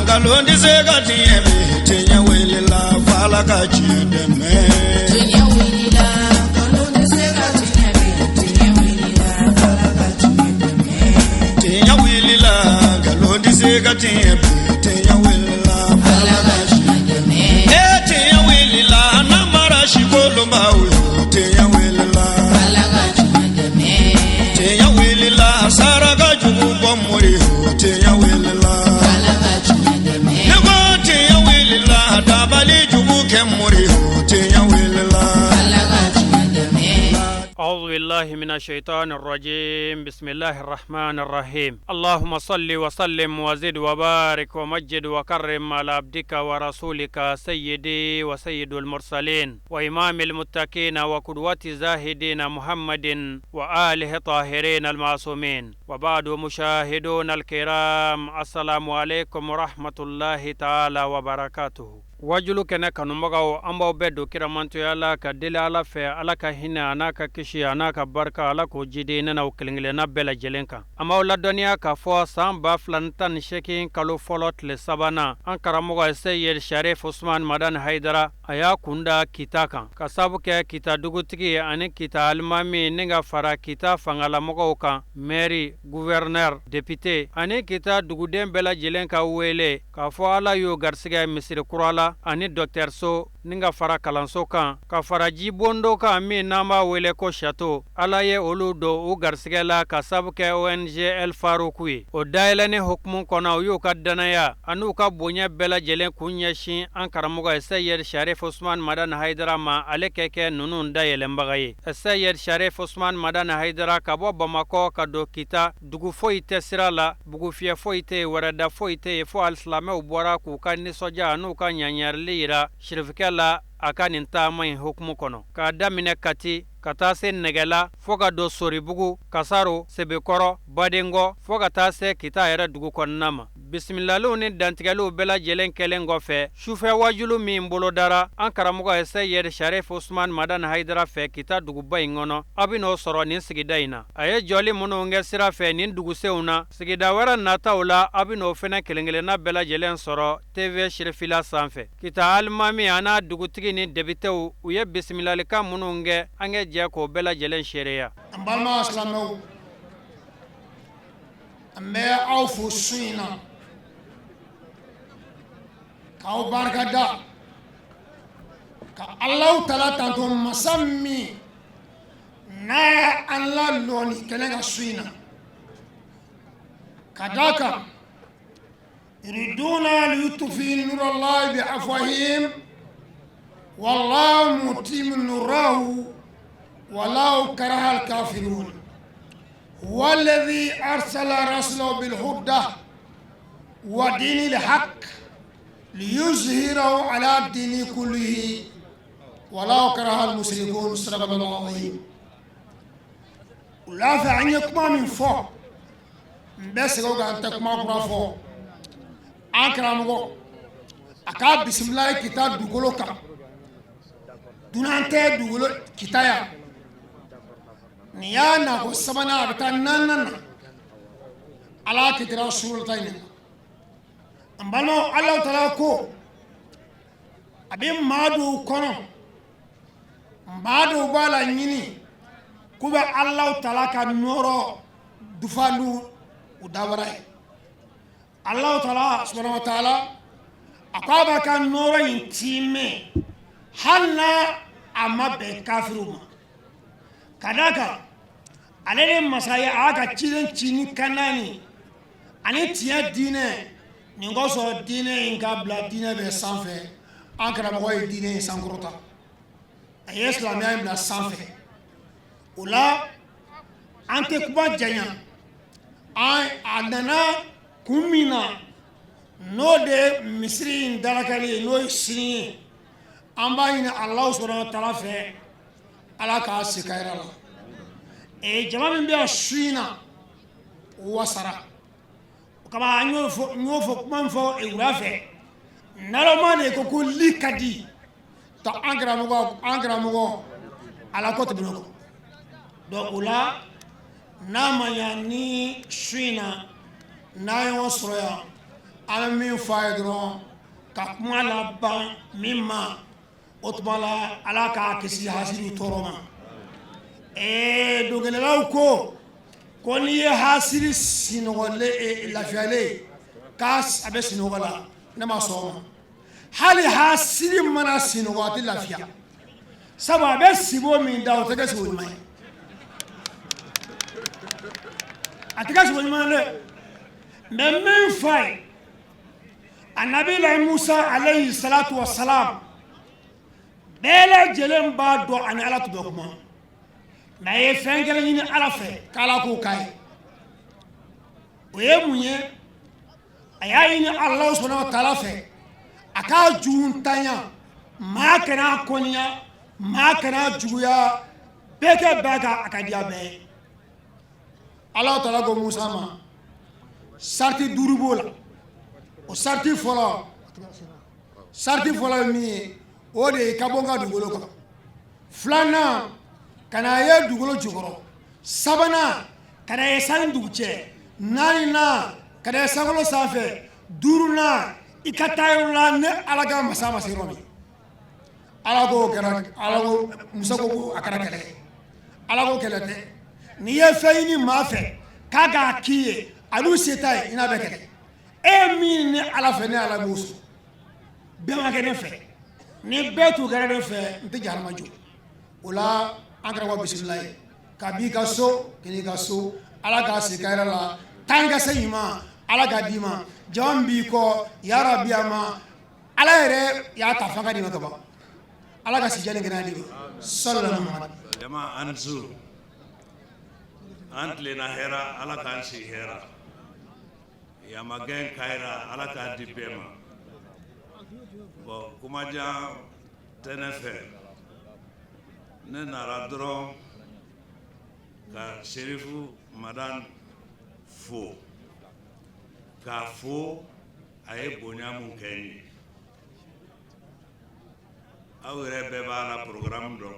Galondi segati ebe tenya welela fala kachideme. Tenya welela galondi segati ebe tenya welela fala kachideme. Tenya welela galondi segati ebe tenya welela fala kachideme. Tenya welela namara shikolo mawe tenya welela fala kachideme. Tenya welela saraga jugu bomori tenya welela. أعوذ بالله من الشيطان الرجيم بسم الله الرحمن الرحيم اللهم صل وسلم وزد وبارك ومجد وكرم على عبدك ورسولك سيدي وسيد المرسلين وإمام المتقين وقدوة زاهدين محمد وآله طاهرين المعصومين وبعد مشاهدون الكرام السلام عليكم ورحمة الله تعالى وبركاته wajulu kene kanumagaw ambaw beddo kiramanto yalla ka dele ala fe ala ka hina anaka kishi anaka barka ala ko jide nana o kelengele na bela jelenka amaw la doniya ka fo samba flantan shekin kalo folot le sabana an karamoga sayyid sharif usman madan haidara aya kunda kitaka kasabu ke kita dugutigi ani kita almami ninga fara kita fangala mogo ka mairie gouverneur député ani kita dugudem bela jelenka wele ka fo ala yo garsiga misir kurala ani Dr. So ninga fara kalanso kan ka fara jibondo ka mi nama wele ko chateau ala ye olu do u garsigela ka sabuke ONG El Faroukui o dailane hukmun kona u ka danaya anu ka bonya bela jelen kunya shin an karamoga Sayyid Sharif Usman Madan Haidara ma ale keke nunun dayelen bagaye Sayyid Sharif Usman Madan Haidara ka bo Bamako ka do kita dugu foite sirala bugu fie foite warada foite fo al-islame u bora ku ka ni soja anu ka nyanyarlira shirfikela akanin ta mai hukumu kono ka damine kati kata se negela foga do soribugu kasaro sebekoro badengo foga ta se kita yara dugu konnama bismillahi ni dantigalo bela jelen kelengo fe shufe wajulu mi mbolo dara an karamugo Sayyid Sharif Usman Madan Haidara fe kita dugu bayingono abino soro nin sigidaina aye joli munu nge sira fe nin dugu seuna sigida wara nataula abino fena kelengele na bela jelen soro TV shirfila sanfe kita almami ana dugu tigi ni debitew uye bismillahi ka munu nge ange jako bela jelen shereya ambalma aslamo amme awfu suina kaw barkada ka Allah taala tanto masami na Allah loni kelenga suina kadaka yuriduna liyutfi nur Allah bi afwahim wallahu mutim nurahu ولو كره الكافرون هو الذي أرسل رسوله بالهدى ودين الحق ليظهره على الدين كله ولو كره المشركون صدق الله العظيم ولا فعنيكم من فوق بس لو أنتم ما برافو أكرمكم أكاد بسم الله كتاب دغلوكا دونانته دغلو كتايا niyana ko sabana bitannan ala kidra sultayn ambalo Allah taala ko abin madu kono madu bala nyini kuba Allah taala ka noro dufalu udawara Allah taala subhanahu wa taala akaba ka noro intime hanna amabe kafiruma kadaka alele masaya aga chilen chini kanani ani tia dine ningoso dine ingabla dine be sanfe ankara mo dine sankrota ay islam ya ibla sanfe ula ante kuba janya ay adana kumina no de misri dalakali no sini amba ina Allah subhanahu wa ta'ala fe ala ka sikaira la jamamin biya suina wasara kama anyofo manfo urafe nalomane ko ko likadi ta angramugo ala ko tibino do ula nama yani suina nayo soroya an bɛ min fɔ a ye dɔrɔn ka kuma laban min ma o tuma la ala k'a kisi hasidi tɔɔrɔ ma dɔnkɛlaw ko n'i ye hasidi sinɔgɔlen lafiyalen k'a a bɛ sinɔgɔ la ne ma sɔn o ma hali hasidi mana sinɔgɔ a tɛ lafiya sabu a bɛ sibo min da o tɛ kɛ sibo ɲuman ye a tɛ kɛ sibo ɲuman ye dɛ mɛ min fɔ a ye anabilayi musa alayhi salatu wa salam bɛɛ lajɛlen b'a dɔn ani ala tun bɛ kuma mɛ a ye fɛn kelen ɲini ala fɛ k'ala k'o k'a ye o ye mun ye a y'a ɲini ala subhanahu wa taala fɛ a k'a juguntanya maa kana kɔniya maa kana juguya bɛɛ kɛ bɛɛ kan a ka diya bɛɛ ye ala taala ko musa ma sariti 5 b'o la o sariti fɔlɔ ye min ye o de ye ka bɔ n ka dugukolo kan 2nan ka na ye dugukolo jukɔrɔ 3nan ka na ye sani dugu cɛ 4nan ka na ye sankolo sanfɛ 5nan i ka taa yɔrɔ la ne ala ka masa ma se yɔrɔ min ala ko musa ko a kɛra kɛlɛ ala ko kɛlɛ tɛ n'i ye fɛn ɲini maa fɛ k'a k'a k'i ye olu se t'a ye i n'a bɛ kɛlɛ e min ni ala fɛ ne ala b'o sɔrɔ bɛɛ ma kɛ ne fɛ ni bɛɛ t'u kɛra ne fɛ n tɛ jahanama jɔ o la an kɛra wa bisimila ye ka b'i ka so k'i ka so ala k'a se ka yɛrɛ la tan ka se ɲuman ala k'a d'i ma jama b'i kɔ yara bi a ma ala yɛrɛ y'a ta fanga di ma ka ban ala ka si jani kɛnɛya di ma sallallahu alaihi wa sallam jama an su an tilenna hɛrɛ ala k'an si hɛrɛ yamagɛn kayira ala k'a di bɛɛ ma bon kumajan tɛ ne fɛ ne nana dɔrɔn ka serifu madan fo k'a fo a ye bonya mun kɛ n ye aw yɛrɛ bɛɛ b'a la programme dɔn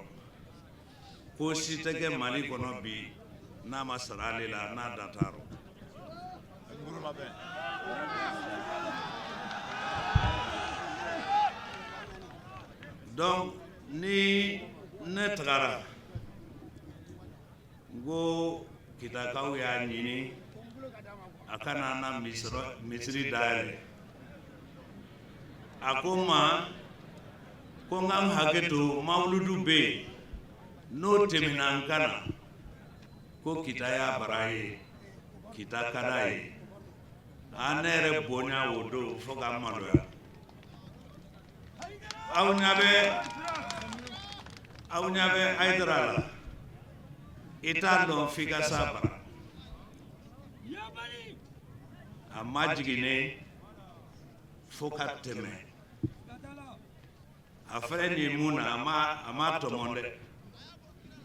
ko si tɛ kɛ mali kɔnɔ bi n'a ma sara ale la n'a da t'a rɔ donc ni ne tagara n ko kitakaw y'a ɲini a kana na misiri dayɛlɛ a ko n ma ko n k'an hakɛ to mawuludu bɛ yen n'o tɛmɛna n kana ko kita y'a bara ye kita ka d'a ye ne yɛrɛ bonya o don fo k'an maloya aw ɲɛ bɛ Hayidara la i t'a dɔn f'i ka s'a bara a ma jiginnen fo ka tɛmɛ a filɛ nin mun na a ma tɔmɔ dɛ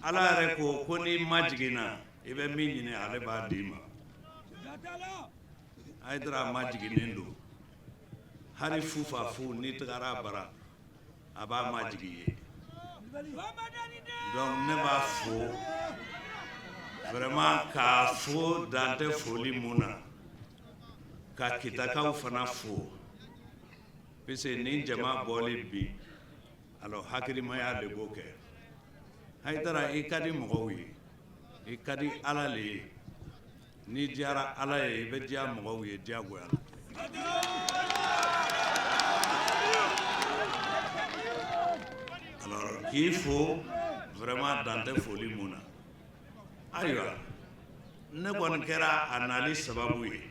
ala yɛrɛ ko n'i ma jiginna i bɛ min ɲini ale b'a d'i ma Hayidara ma jiginnen don hali fufafu n'i tagara a bara a b'a ma jigi ye donc ne b'a fo vraiment k'a fo dan tɛ foli mun na ka kitakaw fana fo puisque ni jama bɔli bi alors hakilimaya de b'o kɛ Hayidara i ka di mɔgɔw ye i ka di ala le ye ni diyara ala ye i bɛ diya mɔgɔw ye diyagoya alors k'i fo vraiment dan tɛ foli mun na ayiwa ne kɔni kɛra a nali sababu ye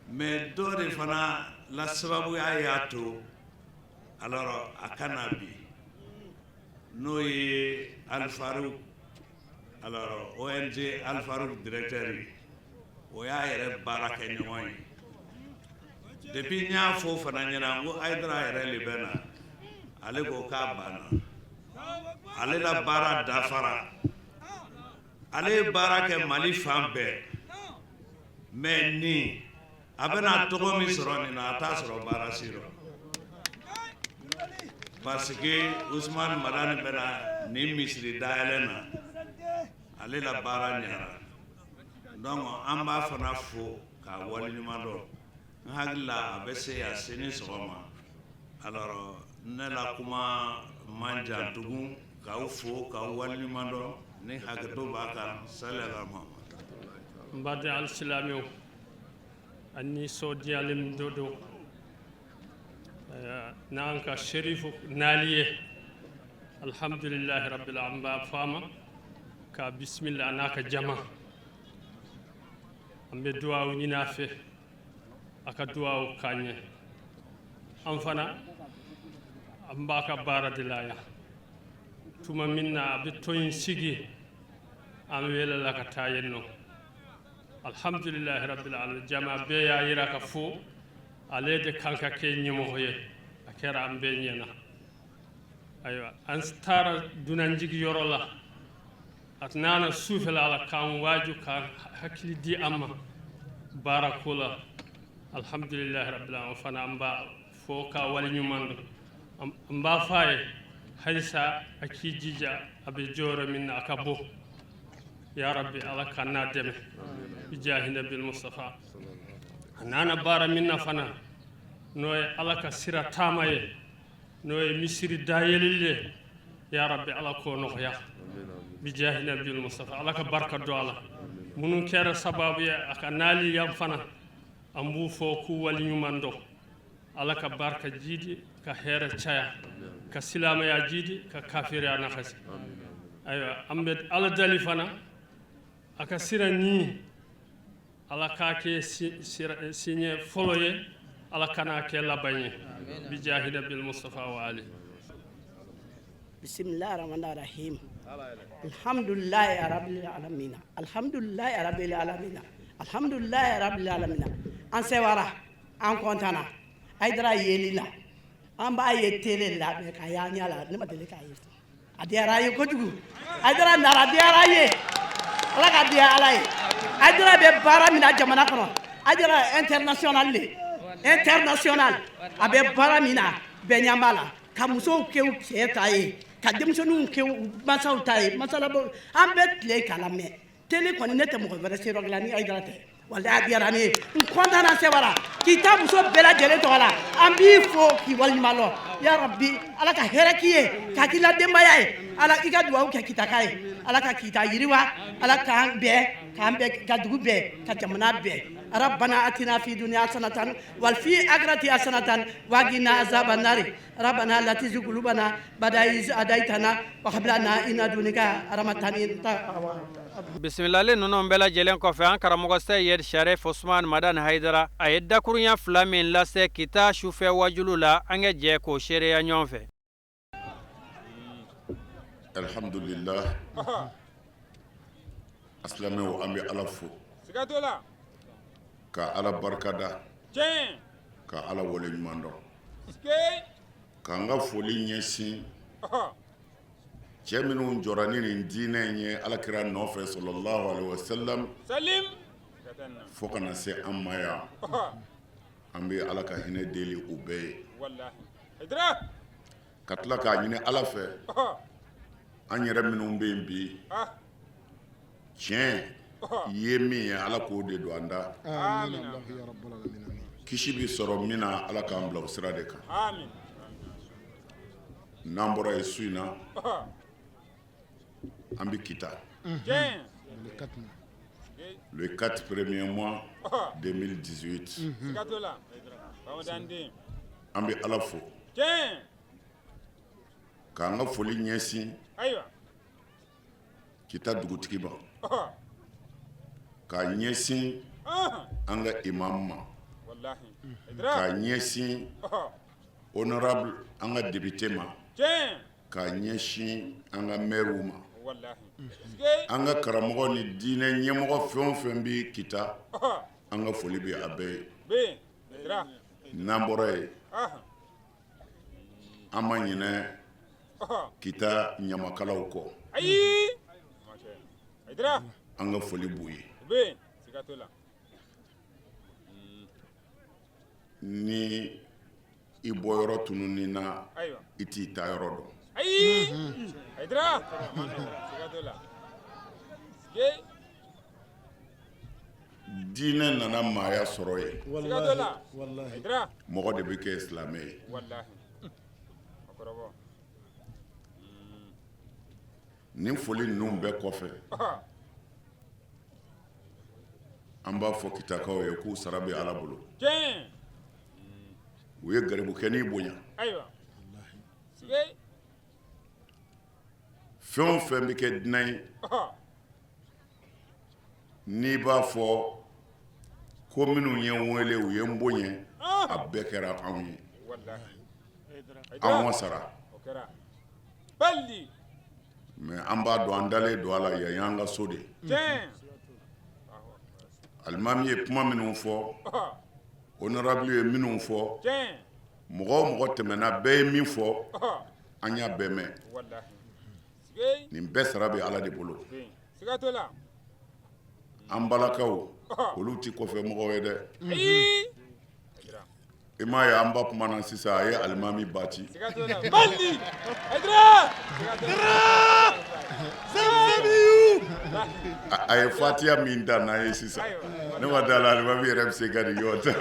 mais dɔ de fana la sababuya y'a to alors a kana bi n'o ye Alifaru alors ONG Alifaru directeur ye o y'a yɛrɛ baara kɛ ɲɔgɔn ye depuis n y'a fɔ fana ɲɛna n ko Hayidara yɛrɛ le bɛ na ale ko k'a banna ale la baara dafara ale ye baara kɛ Mali fan bɛɛ mais ni a bɛna tɔgɔ min sɔrɔ nin na a t'a sɔrɔ baara si rɔ parce que Usmane Madani bɛna nin misiri dayɛlɛ na ale la baara ɲɛna donc an b'a fana fo k'a waleɲuman dɔn hakila a bɛ se a sini sɔgɔma alors ne la kuma man jan tugun k'aw fo k'aw waleɲuman dɔn ni hakɛto b'a kan sallallahu mbade alsilamio anni sodiyalem dodo nanka sherifu naliye alhamdulillah rabbil alamin fama ka bismillah naka jama ambe duwawu ñina fe aka duwawu kañe am fana ambaka baradilaya tuma minna abe toyin sigi am wela laka tayenno alhamdulillah rabbil alamin jama be ya yira ka fo alede kanka ke ñimo ye akera am be ñena aywa an stara dunan jigi yorola at nana suufela ala kan waju ka hakili di amma barakula alhamdulillah rabbil alamin fana amba fo ka wali ñumando amba faye haysa akijija abe joro minna akabo ya rabbi ala kanna deme bijahi nabil mustafa nana bara minna fana noy ala ka sira tamaye noy misiri dayelille ya rabbi ala ko no ya bijahi nabil mustafa ala ka barka do ala munun kera sababu ya aka nali yam fana ambu fo ku wali ñumando ala ka barka jidi ka hera chaya ka silama ya jidi ka kafira na khasi aywa ambe ala dali fana aka sira ni ala ka ke signé foloye ala kana ke labanye bi jahida bil mustafa wa ali bismillahir rahmanir rahim alhamdulillahi rabbil alamin alhamdulillahi rabbil alamin alhamdulillahi rabbil alamin an sewara an kontana aidra yelila an ba ye tele la be ka ya nyala ne ma dele ka yi adiara ye kojugu aidra nara adiara ye ala ka dia ala ye aidra be bara mina jamana kono aidra international abe bara mina be nyambala ka muso ke u ke taye ka demsonu ke masaw taye masala bo an be tle kala me tele koni ne te mo vere se rogla ni aidra te wala adiara ni kontana sewara kitabu so bela jele to wala ambi fo ki wal malo ya rabbi ala ka herakiye ka kila demba yae ala ika duwa ke kitakaye ala ka kita yiriwa ala ka be ka dugu be ka jamana be ربنا اتنا في دنيا حسنه وفي اخره حسنه وقنا عذاب النار ربنا لا تزغ قلوبنا بعد إذ هديتنا وهب لنا من لدنك رحمة bisimilali ninnu bɛɛ lajɛlen kɔfɛ an karamɔgɔ seyid sharif usman madan haidara a ye dakuruɲa fila min lase kita sufɛ wajulu la an ka jɛ k'o seereya ɲɔgɔn fɛ alhamdulillah asilamɛw an bɛ ala fo ka ala barikada ka ala waleɲuman dɔn k'an ka foli ɲɛsin cɛ minnu jɔra ni nin diinɛ in ye alakira nɔfɛ sallallahu alaihi wasallam fo kana se an ma yan an bɛ ala ka hinɛ deli u bɛɛ ye ka tila k'a ɲini ala fɛ an yɛrɛ minnu bɛ yen bi tiɲɛ ye min ye ala k'o de don an da kisi bi sɔrɔ min na ala k'an bila o sira de kan n'an bɔra yen su in na an bɛ kita le 4 premier mois 2018 an bɛ ala fo k'an ka foli ɲɛsin kita dugutigi ma k'a ɲɛsin an ka imam ma k'a ɲɛsin honorable an ka député ma k'a ɲɛsin an ka maire ma an ka karamɔgɔ ni diinɛ ɲɛmɔgɔ fɛn o fɛn bɛ kita an ka foli bɛ a bɛɛ ye n'an bɔra yen an ma ɲinɛ kita ɲamakalaw kɔ an ka foli b'u ye ni i bɔ yɔrɔ tununi na i t'i ta yɔrɔ dɔn diinɛ nana maaya sɔrɔ ye wallahi mɔgɔ de bɛ kɛ silamɛ ye nin foli ninnu bɛɛ kɔfɛ an b'a fɔ kitakaw ye k'u sara bɛ Ala bolo u ye garibukɛni bonya fɛn o fɛn bɛ kɛ diinɛ ye n'i b'a fɔ ko minnu ye n wele u ye n bonya a bɛɛ kɛra anw ye an ma sara mais an b'a dɔn an dalen don a la yan y'an ka so de alimami ye kuma minnu fɔ honorable ye minnu fɔ mɔgɔ o mɔgɔ tɛmɛna bɛɛ ye min fɔ an y'a bɛɛ mɛn nin bɛɛ sara bɛ Ala de bolo an balakaw olu ti kɔfɛ mɔgɔw ye dɛ i m'a ye an ba kuma na sisan a ye alimami baci a ye fatiya min da n'a ye sisan ne ma da la alimami yɛrɛ bɛ se ka nin ɲɔgɔn ta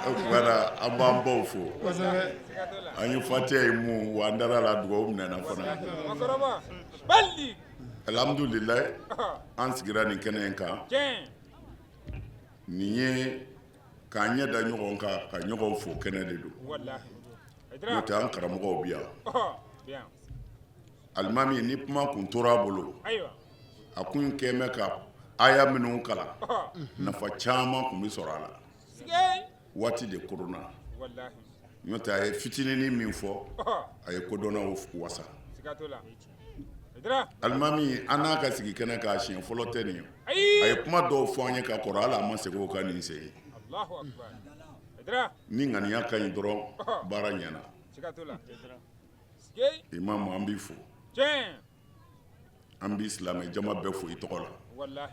o kumana an b'an baw fo an ye fatiya ye mun wa an dara la dugawu minɛna fana alhamdulilayi an sigira nin kɛnɛ in kan nin ye k'an ɲɛ da ɲɔgɔn kan ka ɲɔgɔn fo kɛnɛ de don n'o tɛ an karamɔgɔw bi yan alimami ni kuma kun tora a bolo a kun kɛn bɛ ka aya minnu kalan nafa caman kun bɛ sɔrɔ a la waati de korona n'o tɛ a ye fitininin min fɔ a ye kodɔnnaw wasa alimami an n'a ka sigi kɛnɛ k'a siɲɛ fɔlɔ tɛ nin ye a ye kuma dɔw fɔ an ye ka kɔrɔ hali a ma segin o kan nin sen ye ni ŋaniya ka ɲi dɔrɔn baara ɲɛna imamu an b'i fo an b'i silamɛ jama bɛɛ fo i tɔgɔ la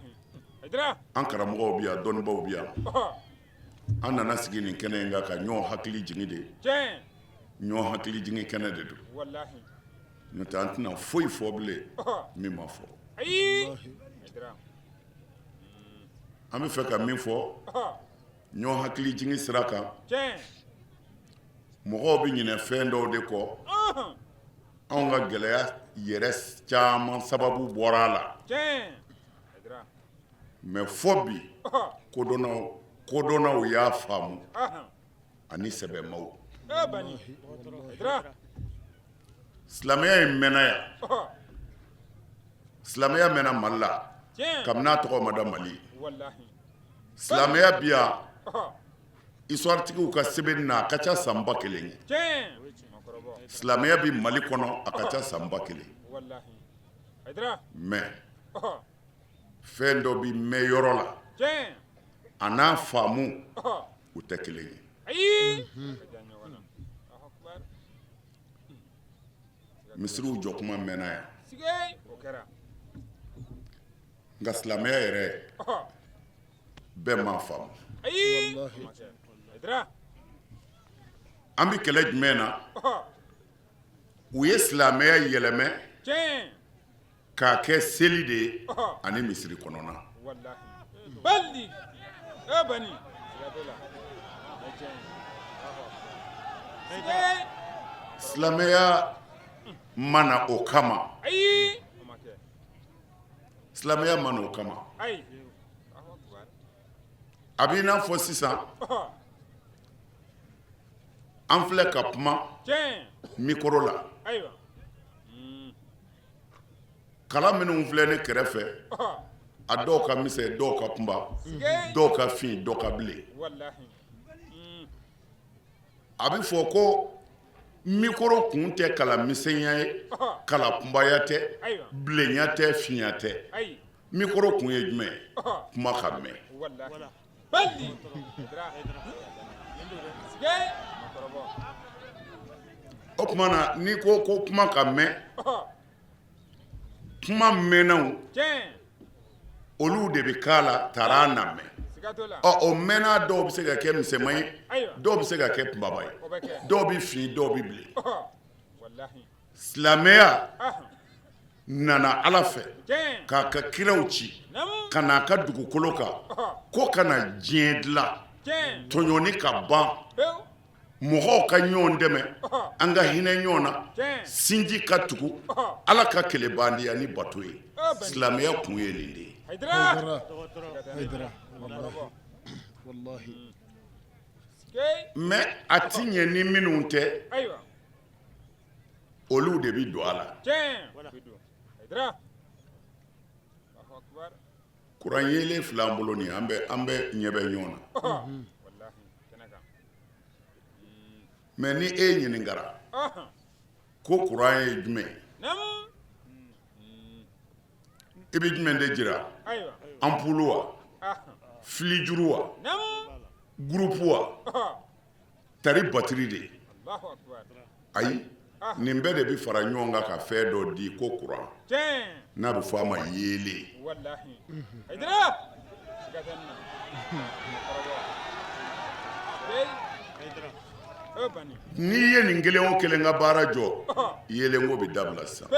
an karamɔgɔw bi yan dɔnnibaw bi yan an nana sigi nin kɛnɛ in kan ka ɲɔgɔn hakili jigin de ɲɔgɔn hakili jigin kɛnɛ de don n'o tɛ an tɛna foyi fɔ bilen min ma fɔ an bɛ fɛ ka min fɔ ɲɔgɔn hakili jigin sira kan mɔgɔw bɛ ɲinɛ fɛn dɔw de kɔ anw ka gɛlɛya yɛrɛ caman sababu bɔra a la mais fɔ bi kodɔnnaw y'a faamu ani sɛbɛnmaw silamɛya in mɛnna yan silamɛya mɛnna Mali la kabini a tɔgɔ ma da Mali silamɛya bi yan histoire-tigiw ka sɛbɛnni na a ka ca san 1000 ye silamɛya bi Mali kɔnɔ a ka ca san 1000 mais fɛn dɔ bi mɛn yɔrɔ la a n'a faamu u tɛ kelen ye misiriw jɔ kuma mɛnna yan nka silamɛya yɛrɛ bɛɛ m'a faamu an bi kɛlɛ jumɛn na u ye silamɛya yɛlɛmɛ k'a kɛ seli de ye ani misiri kɔnɔna silamɛya mana o kama silamɛya mana o kama a b'i n'a fɔ sisan an filɛ ka kuma mikoro la kalan minnu filɛ ne kɛrɛfɛ a dɔw ka misɛn dɔw ka kunba dɔw ka fin dɔw ka bilen a bɛ fɔ ko mikoro kun tɛ kala misɛnya ye kala kunbaya tɛ bilenya tɛ finya tɛ mikoro kun ye jumɛn kuma ka mɛn o tuma na n'i ko kuma ka mɛn kuma mɛnnaw olu de bɛ k'a la taara na mɛn o mɛnna dɔw bɛ se ka kɛ misɛnman ye dɔw bɛ se ka kɛ kunbaba ye dɔw bɛ fin dɔw bɛ bilen silamɛya nana ala fɛ k'a ka kiraw ci ka n'a ka dugukolo kan ko kana diɲɛ dilan tɔɲɔni ka ban mɔgɔw ka ɲɔgɔn dɛmɛ an ka hinɛ ɲɔgɔn na sinji ka tugu ala ka kɛlɛbandiya ni bato ye silamɛya kun ye nin de ye mais a ti ɲɛ ni minnu tɛ olu de bi don a la kuran yelen fila an bolo nin an bɛ ɲɛ bɛ ɲɔgɔn na mais ni e ɲininkara ko kuran ye jumɛn i bɛ jumɛn de jira ampulu wa filijuru wa gurupu wa tari batiri de ayi nin bɛɛ de bi fara ɲɔgɔn kan ka fɛn dɔ di ko kuran n'a bɛ fɔ a ma yeelen n'i ye nin kelen o kelen ka baara jɔ yeelenko bɛ dabila sisan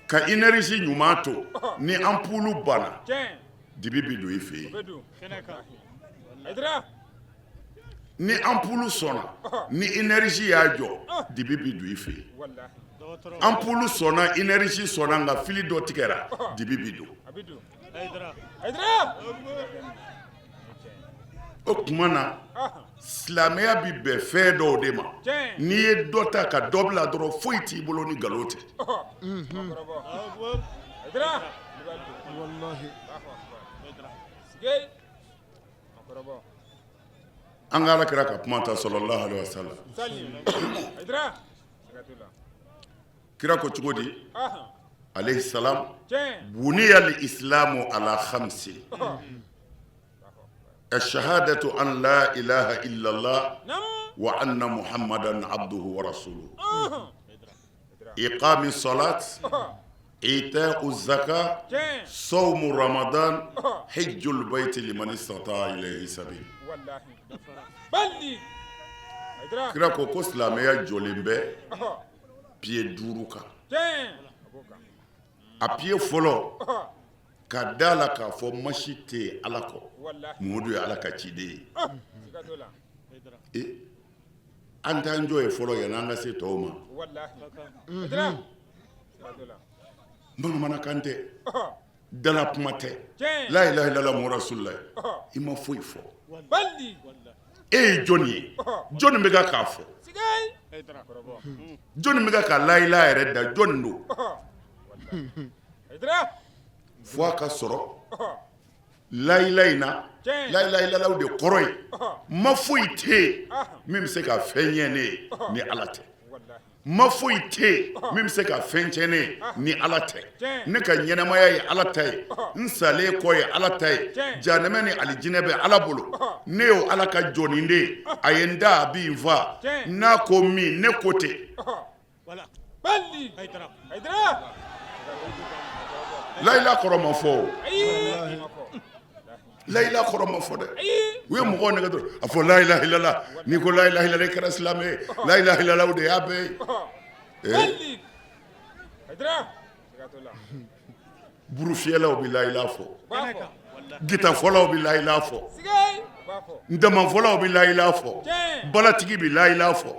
ka énergie ɲuman to ni ampulu banna dibi bi don i fɛ yen ni ampulu sɔnna ni énergie y'a jɔ dibi bi don i fɛ yen ampulu sɔnna énergie sɔnna nka fili dɔ tigɛra dibi bi don o tuma na silamɛya bi bɛn fɛn dɔw de ma n'i ye dɔ ta ka dɔ bila dɔrɔn foyi t'i bolo ni nkalon tɛ an ka alakira ka kuma ta sallallahu alaihi wasallam kira ko cogo di alayhi salam buniya al-islamu ala khamsi الشهادة أن لا إله إلا الله وأن محمدا عبده ورسوله إقام الصلاة إيتاء الزكاة صوم رمضان حج البيت لمن استطاع إليه سبيل kira ko ko silamɛya jɔlen bɛ pied duuru kan a pied fɔlɔ ka da la k'a fɔ masi tɛ ala kɔ Muhamadu ye ala ka ciden ye an t'an jɔ ye fɔlɔ yanni an ka se tɔw ma bamanankan tɛ dala kuma tɛ la ilaha illallah muhamadu rasulullah i ma foyi fɔ e ye jɔnni ye jɔnni bɛ k'a fɔ jɔnni bɛ ka la ilaha yɛrɛ da jɔnni don fo a ka sɔrɔ la ilaha in na la ilaha illallah de kɔrɔ ye ma foyi tɛ yen min bɛ se ka fɛn ɲɛ ne ye ni ala tɛ ma foyi tɛ yen min bɛ se ka fɛn tiɲɛ ne ye ni ala tɛ ne ka ɲɛnamaya ye ala ta ye n salen kɔ ye ala ta ye jahanɛmɛ ni alijinɛ bɛ ala bolo ne y'o ala ka jɔnin de ye a ye n da a b'i fa n'a ko min ne ko ten la ilaha kɔrɔ ma fɔ o la ilaha kɔrɔ ma fɔ dɛ u ye mɔgɔw nɛgɛ dɔrɔn a fɔ la ilaha illallah n'i ko la ilaha illallah i kɛra silamɛ ye la ilaha illallah o de y'a bɛɛ ye burufiyɛlaw bɛ la ilaha fɔ gitafɔlaw bɛ la ilaha fɔ ndamafɔlaw bɛ la ilaha fɔ balatigi bɛ la ilaha fɔ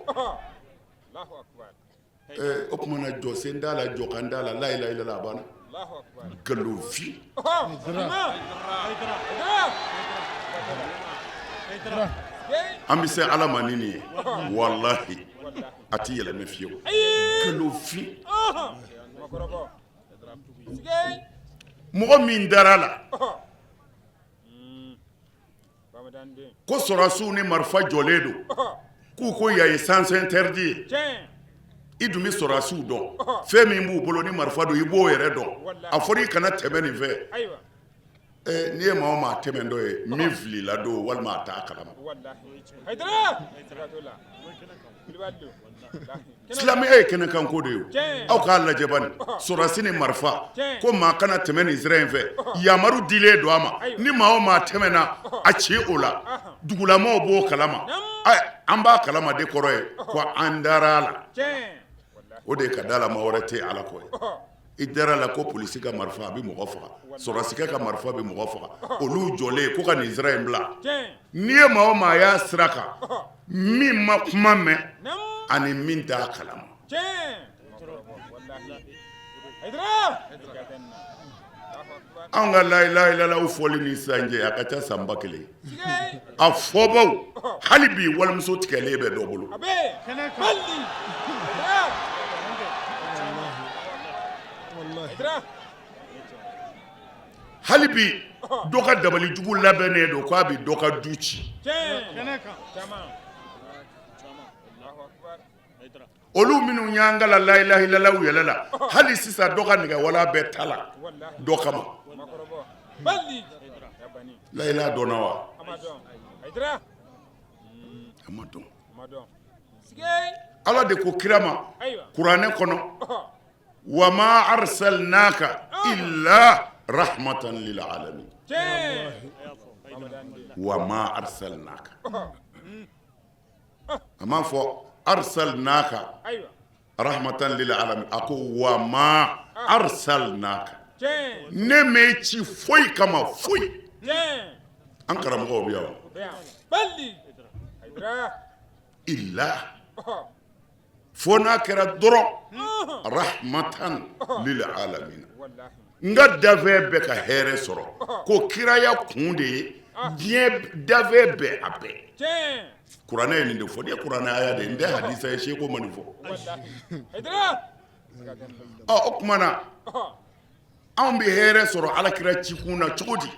o tuma na jɔ sen da la jɔ kan da la la ilaha illallah a banna galonfin an bɛ se ala ma ni nin ye walahi a tɛ yɛlɛmɛ fiyewu galonfin mɔgɔ min dara la ko sɔrɔsiw ni marifa jɔlen don k'u ko yan ye sans interdit ye i dun bɛ sɔrɔsiw dɔn fɛn min b'u bolo ni marifa don i b'o yɛrɛ dɔn a fɔra i kana tɛmɛ nin fɛ n'i ye maa o maa tɛmɛ dɔ ye min filila don walima a t'a kalama silamɛya ye kɛnɛkanko de ye aw k'a lajɛ bani sɔrɔsi ni marifa ko maa kana tɛmɛ nin sira in fɛ yamaru dilen don a ma ni maa o maa tɛmɛna a ci o la dugulamaw b'o kalama an b'a kalama de kɔrɔ ye ko an dara a la o de ka dala ma wɛrɛ tɛ ala kɔ ye i dara la ko polisi ka marifa a bɛ mɔgɔ faga sɔrɔsikɛ ka marifa bɛ mɔgɔ faga olu jɔlen ko ka nin sira in bila n'i ye maa o maa y'a sira kan min ma kuma mɛn ani min t'a kalama an ka la ilaha illallah fɔli ni sisan cɛ a ka ca san 1000 a fɔbaw hali bi walimuso tigɛlen bɛ dɔ bolo hali bi dɔ ka dabali jugu labɛnnen don k'a bɛ dɔ ka du ci olu minnu y'an ka la ilaha illallah yɛlɛ la hali sisan dɔ ka nɛgɛwala bɛ ta la dɔ kama la ilaha dɔnna wa a ma dɔn ala de ko kira ma kuranɛ kɔnɔ wa ma arsalnaka illa rahmatan lil alamin wa ma arsalnaka a ma fɔ arsalnaka rahmatan lil alamin ako wa ma arsalnaka ne me ci foyi kama foyi an karamɔgɔw bɛ yan illa fo n'a kɛra dɔrɔn rahmatan lil alamin nga dafɛ bɛ ka hɛrɛ sɔrɔ ko kiraya kun de ye diɲɛ dafɛ bɛ a bɛɛ kuranɛ ye nin de fɔ ni ye kuranɛ aya de n tɛ hadisa ye seko ma nin fɔ o tuma na anw bɛ hɛrɛ sɔrɔ alakira cikun na cogo di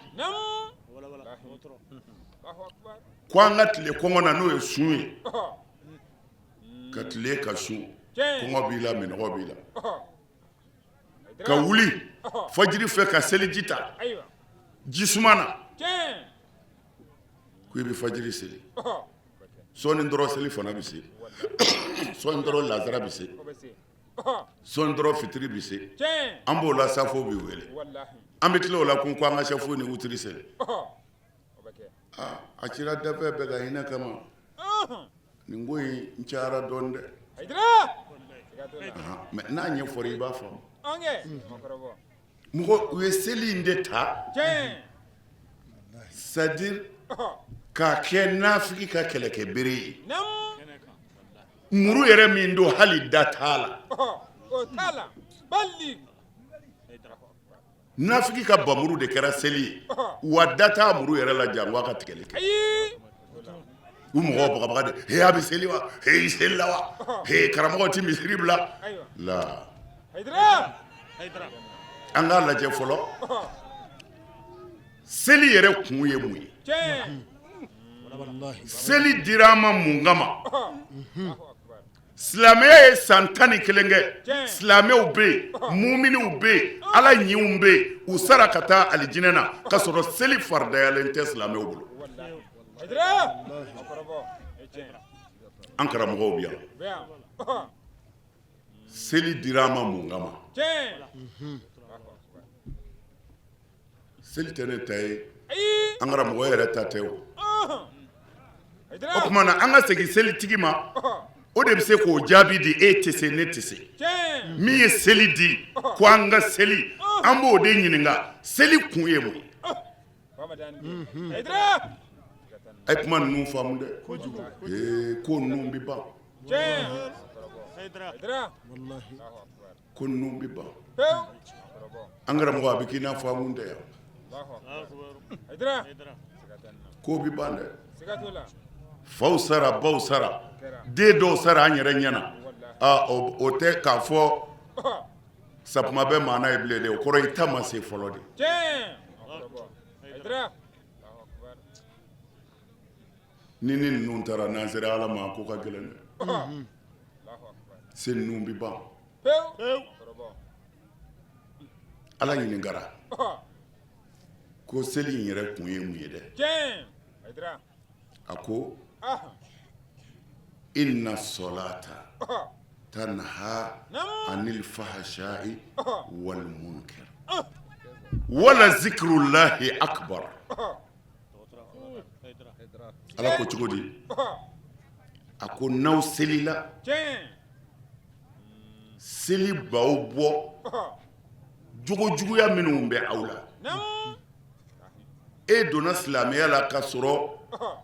ko an ka tile kɔngɔ na n'o ye sun ye ka tile ka sun kɔngɔ b'i la minɔgɔ b'i la ka wuli fajiri fɛ ka seliji ta ji suma na ko i bɛ fajiri seli sɔɔni dɔrɔn seli fana bɛ se sɔɔni dɔrɔn lazara bɛ se sɔɔni dɔrɔn fitiri bɛ se an b'o la safo bɛ wele an bɛ tila o la ko an ka safo ni wutiri seli a cira dafɛ bɛɛ ka hinɛ kama nin ko in n cayara dɔɔni dɛ mɛ n'a ɲɛfɔra i b'a faamu mɔgɔ u ye seli in de ta c'est-à-dire k'a kɛ nafiki ka kɛlɛkɛ bere ye muru yɛrɛ min don hali da t'a la nafiki ka bamuru de kɛra seli ye wa da t'a muru yɛrɛ la jango a ka tigɛli kɛ u mɔgɔw bagabaga de he a bɛ seli wa he i seli la wa he karamɔgɔ ti misiri bila la an k'a lajɛ fɔlɔ seli yɛrɛ kun ye mun ye seli dira an ma mun kama silamɛya ye san 11 kɛ silamɛw bɛ yen muminiw bɛ yen ala ɲinw bɛ yen u sara ka taa alijinɛ na ka sɔrɔ seli faridayalen tɛ silamɛw bolo an karamɔgɔw bɛ yan seli dira an ma mun kama seli tɛ ne ta ye an karamɔgɔ yɛrɛ ta tɛ o o tuma na an ka segin selitigi ma o de bɛ se k'o jaabi di e tɛ se ne tɛ se min ye seli di ko an ka seli an b'o de ɲininka seli kun ye mun ye a ye kuma ninnu faamu dɛ ko ninnu bɛ ban ko ninnu bɛ ban an karamɔgɔ a bɛ k'i n'a faamu tɛ yan ko bɛ ban dɛ faw sara baw sara den dɔw sara an yɛrɛ ɲɛna o tɛ k'a fɔ sapuma bɛ maana ye bilen dɛ o kɔrɔ i ta ma se fɔlɔ de ni ninnu taara n'an sera ala ma ko ka gɛlɛn dɛ se ninnu bɛ ban ala ɲininkara ko seli in yɛrɛ kun ye mun ye dɛ a ko inna solata tanha anil fahsha'i wal munkar wala zikrullahi akbar ala ko cogo di a ko n'aw selila seli baw bɔ jogo juguya minnu bɛ aw la e donna silamɛya la ka sɔrɔ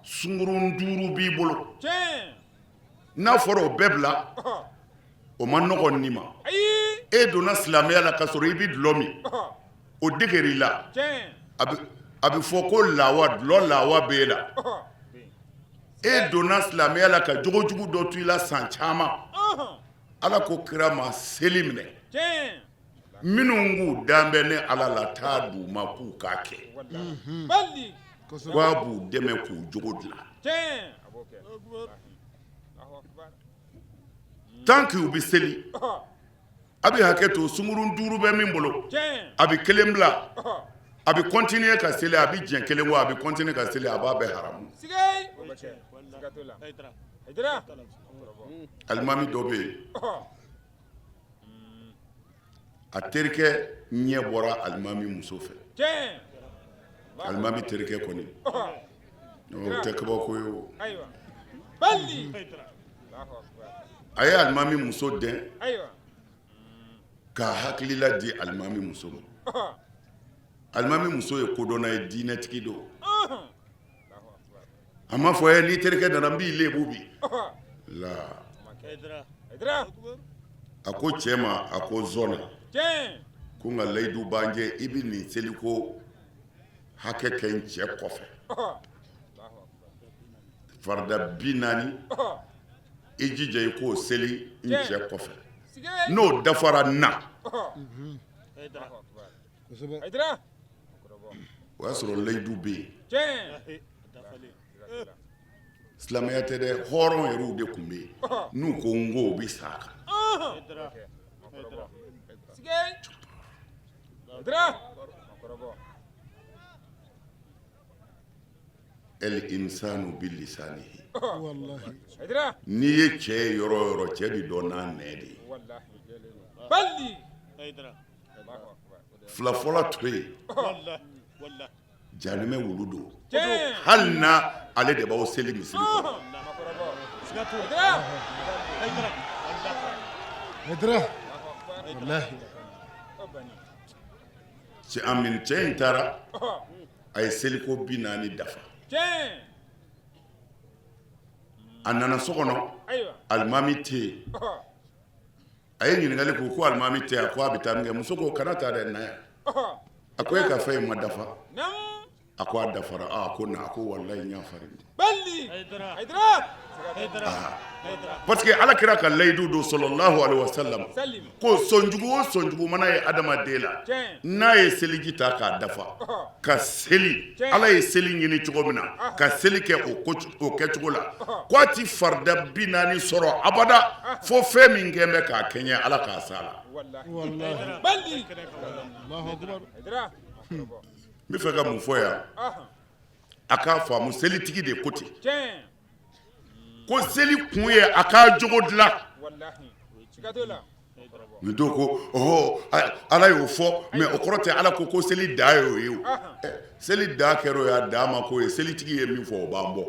sunkurun 5 b'i bolo n'a fɔra o bɛɛ bila o ma nɔgɔn ni ma e donna silamɛya la ka sɔrɔ i bɛ dulɔ min o degeri la a bɛ fɔ ko lawa dulɔ lawa b'e la e donna silamɛya la ka jogo jugu dɔ to i la san caman ala ko kira ma seli minɛ minnu k'u danbɛ ne ala la taa d'u ma k'u k'a kɛ wa b'u dɛmɛ k'u jogo dilan tant que u bɛ seli a bɛ hakɛ to sunkurun 5 bɛ min bolo a bɛ 1 bila a bɛ continuer ka seli a bɛ diɲɛ 1 kɔ a bɛ continuer ka seli a b'a bɛɛ haramu alimami dɔ bɛ yen a terikɛ ɲɛ bɔra alimami muso fɛ alimami terikɛ kɔni o tɛ kabako ye o a ye alimami muso dɛn k'a hakilila di alimami muso ma alimami muso ye kodɔnna ye diinɛtigi don a ma fɔ n'i terikɛ nana n b'i lebu bi la a ko cɛ ma a ko zɔnna ko nka layidu b'an jɛ i bɛ nin seliko hakɛ kɛ n cɛ kɔfɛ farida 40 i jija i k'o seli n cɛ kɔfɛ n'o dafara na o y'a sɔrɔ layidu bɛ yen silamɛya tɛ dɛ hɔrɔn yɛrɛw de tun bɛ yen n'u ko n ko o bɛ sa a kan el insanu bi lisanihi n'i ye cɛ ye yɔrɔ o yɔrɔ cɛ bɛ dɔn n'a nɛ de ye fila fɔlɔ to yen janimɛ wulu don hali na ale de b'aw seli misiri kɔnɔ cɛ in taara a ye seliko 40 dafa a nana so kɔnɔ alimami tɛ yen a ye ɲininkali ko alimami tɛ yen a ko a bɛ taa min kɛ muso ko kana taa dɛ na yan a ko e ka fɛn in ma dafa a ko a dafara a ko na a ko walayi n y'a fari parce que ala kira ka layidu don sallallahu alaihi wasallam ko sɔnjugu o sɔnjugu mana ye adamaden la n'a ye seliji ta k'a dafa ka seli ala ye seli ɲini cogo min na ka seli kɛ o kɛcogo la ko a ti farida 40 sɔrɔ abada fo fɛn min kɛn bɛ k'a kɛɲɛ ala k'a s'a la n bɛ fɛ ka mun fɔ yan a k'a faamu selitigi de ko ten ko seli kun ye a k'a jogo dilan ni dɔw ko ala y'o fɔ mais o kɔrɔ tɛ ala ko seli da y'o ye o seli da kɛra o y'a da ma ko ye selitigi ye min fɔ o b'an bɔ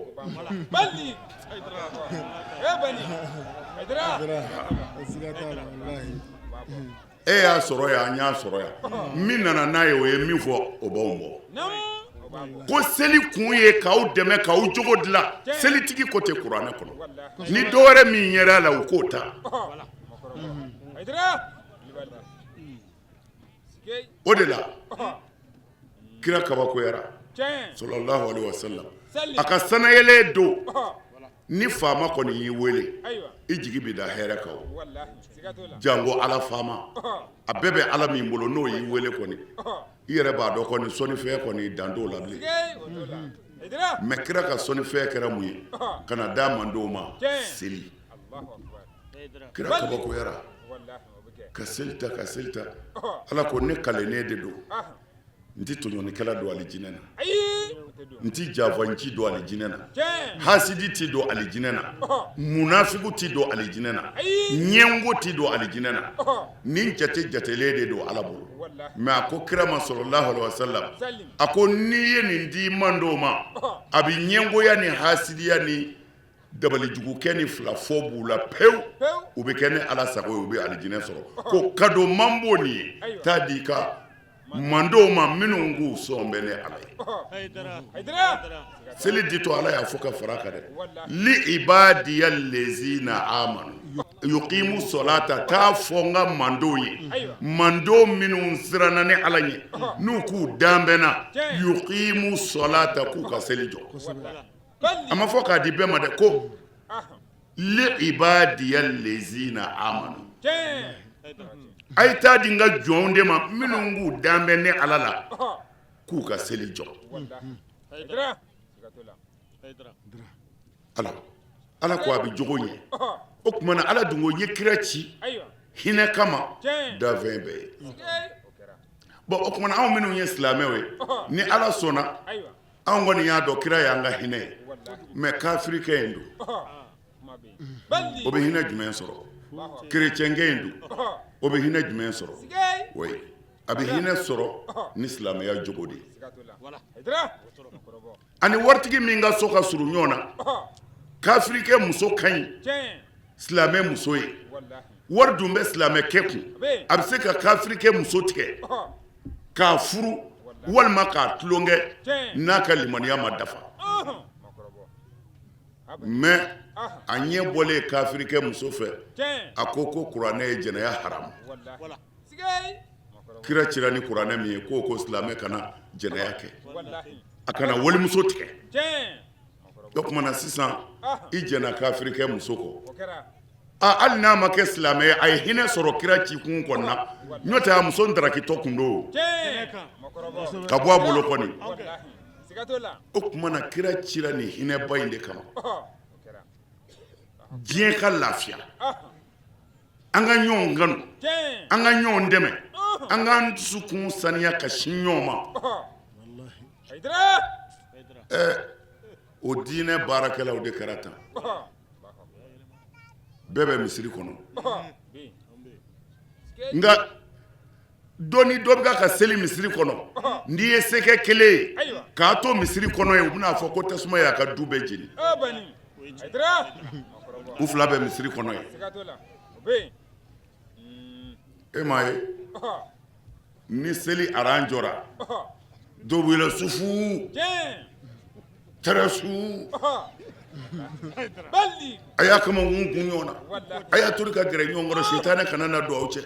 e y'a sɔrɔ yan an y'a sɔrɔ yan min nana n'a ye o ye min fɔ o b'anw bɔ ko seli kun ye k'aw dɛmɛ k'aw jogo dilan selitigi ko tɛ kuranɛ kɔnɔ ni dɔwɛrɛ min yera la u k'o ta o de la kira kabakoyara sallallahu alaihi wasallam a ka sanayɛlɛ don ni faama kɔni y'i wele i jigi bɛ da hɛrɛ kan o jango ala faama a bɛɛ bɛ ala min bolo n'o y'i wele kɔni i yɛrɛ b'a dɔn kɔni sɔnnifɛn kɔni dan t'o la bilen mais kira ka sɔnnifɛn kɛra mun ye ka na d'a mandenw ma seli kira kabakoyara ka seli ta ala ko ne kalenen de don n ti tɔɲɔnikɛla don alijinɛ na n ti janfanci don alijinɛ na hasidi ti don alijinɛ na munafigu ti don alijinɛ na ɲɛngo ti don alijinɛ na nin jatelen de don ala bolo mais a ko kira ma sallallahu alaihi wasallam a ko n'i ye nin di man dɔw ma a bɛ ɲɛngoya ni hasidiya ni dabali jugu kɛ ni fila fɔ b'u la pewu u bɛ kɛ ni ala sago ye u bɛ alijinɛ sɔrɔ ko kado man b'o nin ye taa di ka mandenw ma minnu k'u sɔn bɛ ni ala ye seli ditɔ ala y'a fɔ ka fara kan dɛ li ibadiya lezina amanu yuqimu solata taa fɔ n ka mandenw ye mandenw minnu siranna ni ala ɲɛ n'u k'u danbɛnna yuqimu solata k'u ka seli jɔ a ma fɔ k'a di bɛɛ ma dɛ ko li ibadiya lezina amanu a ye taa di n ka jɔnw de ma minnu k'u danbɛn ni ala la k'u ka seli jɔ ala ko a bɛ jogo ɲɛ o tuma na ala dun ko n ye kira ci hinɛ kama danfɛn bɛɛ ye bon o tuma na anw minnu ye silamɛw ye ni ala sɔnna anw kɔni y'a dɔn kira y'an ka hinɛ ye mais kafirikɛ in don o bɛ hinɛ jumɛn sɔrɔ kerecɛnkɛ in don o bɛ hinɛ jumɛn sɔrɔ oui a bɛ hinɛ sɔrɔ ni silamɛya jogo de ye ani waritigi min ka so ka surun ɲɔgɔn na kafirikɛ muso ka ɲi silamɛ muso ye wari dun bɛ silamɛkɛ kun a bɛ se ka kafirikɛ muso tigɛ k'a furu walima k'a tulonkɛ n'a ka limaniya ma dafa mais a ɲɛ bɔlen kafirikɛ muso fɛ a ko kuranɛ ye jɛnɛya haramu kira cira ni kuranɛ min ye ko silamɛ kana jɛnɛya kɛ a kana walimuso tigɛ o tuma na sisan i jɛna kafirikɛ muso kɔ hali n'a ma kɛ silamɛ ye a ye hinɛ sɔrɔ kira ci kun kɔnɔna n'o tɛ a muso darakitɔ kun do ka bɔ a bolo kɔni o tuma na kira cira nin hinɛba in de kama diɲɛ ka lafiya an ka ɲɔgɔn kanu an ka ɲɔgɔn dɛmɛ an k'an dusukun saniya ka sin ɲɔgɔn ma o diinɛ baarakɛlaw de kɛra tan bɛɛ bɛ misiri kɔnɔ nka dɔ ni dɔ bɛ ka seli misiri kɔnɔ n'i ye sekɛ kelen ye k'a to misiri kɔnɔ ye u bɛna fɔ ko tasuma y'a ka du bɛɛ jeni u fila bɛ misiri kɔnɔ ye e m'a ye ni seli aran jɔra dɔ wele sufu tɛrɛsu a y'a kama kun ɲɔgɔn na a y'a tori ka gɛrɛ ɲɔgɔn kɔrɔ sitanɛ kana na don aw cɛ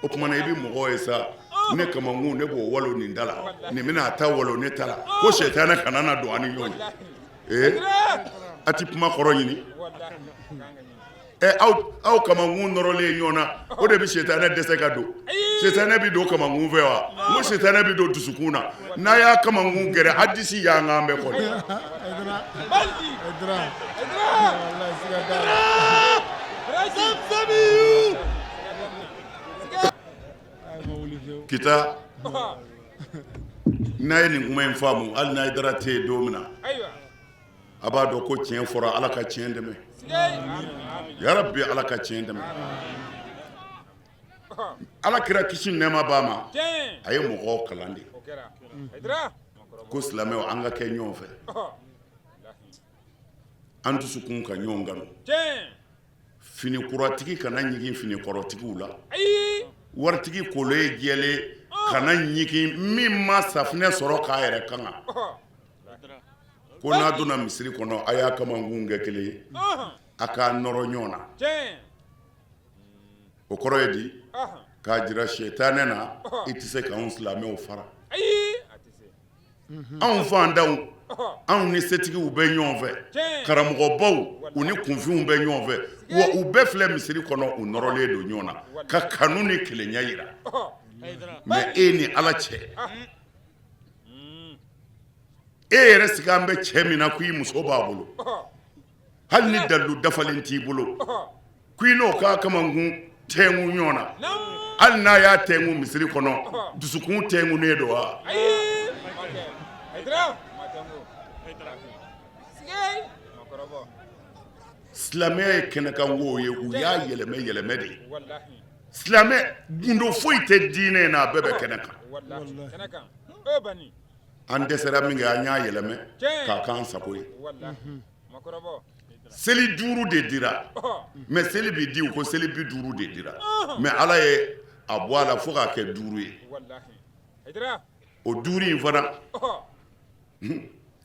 o tuma na i bɛ mɔgɔ ye sa ne kama kun ne b'o walo nin da la nin bɛna a ta walo ne ta la ko sitanɛ kana na don an ni ɲɔgɔn cɛ a ti kuma kɔrɔ ɲini aw kama kun nɔrɔlen ɲɔgɔn na o de bɛ sitanɛ dɛsɛ ka don sitanɛ bɛ don kama kun fɛ wa n ko sitanɛ bɛ don dusukun na n'a y'a kama kun gɛrɛ hadisi y'an kan bɛɛ kɔnɔ kita n'a ye nin kuma in faamu hali n'a ye dara tɛ yen don min na a b'a dɔn ko tiɲɛ fɔra ala ka tiɲɛ dɛmɛ yarabi ala ka tiɲɛ dɛmɛ ala kira kisi nɛɛma b'a ma a ye mɔgɔw kalan de ko silamɛw an ka kɛ ɲɔgɔn fɛ an dusukun ka ɲɔgɔn kanu finikuratigi kana ɲigin finikɔrɔtigiw la waritigi kolo ye jɛlen kana ɲigin min ma safinɛ sɔrɔ k'a yɛrɛ kanga ko n'a donna misiri kɔnɔ a y'a kamankun kɛ kelen ye a k'a nɔrɔ ɲɔgɔn na o kɔrɔ ye di k'a jira sitanɛ na i tɛ se k'anw silamɛw fara anw fantanw anw ni setigiw bɛ ɲɔgɔn fɛ karamɔgɔbaw u ni kunfinw bɛ ɲɔgɔn fɛ wa u bɛɛ filɛ misiri kɔnɔ u nɔrɔlen don ɲɔgɔn na ka kanu ni kelenya yira mais e ni ala cɛ e yɛrɛ sigi an bɛ cɛ min na ko i muso b'a bolo hali ni dalu dafalen t'i bolo ko i n'o k'a kamankun tɛngu ɲɔgɔn na hali n'a y'a tɛngu misiri kɔnɔ dusukun tɛngunen don wa silamɛya ye kɛnɛkanko ye u y'a yɛlɛmɛ yɛlɛmɛ de ye silamɛ gundo foyi tɛ diinɛ in na a bɛɛ bɛ kɛnɛ kan an dɛsɛra min kɛ an y'a yɛlɛmɛ k'a k'an sago ye seli 5 de dira mais seli bi di ko seli 50 de dira mais ala ye a bɔ a la fo k'a kɛ 5 ye o 5 in fana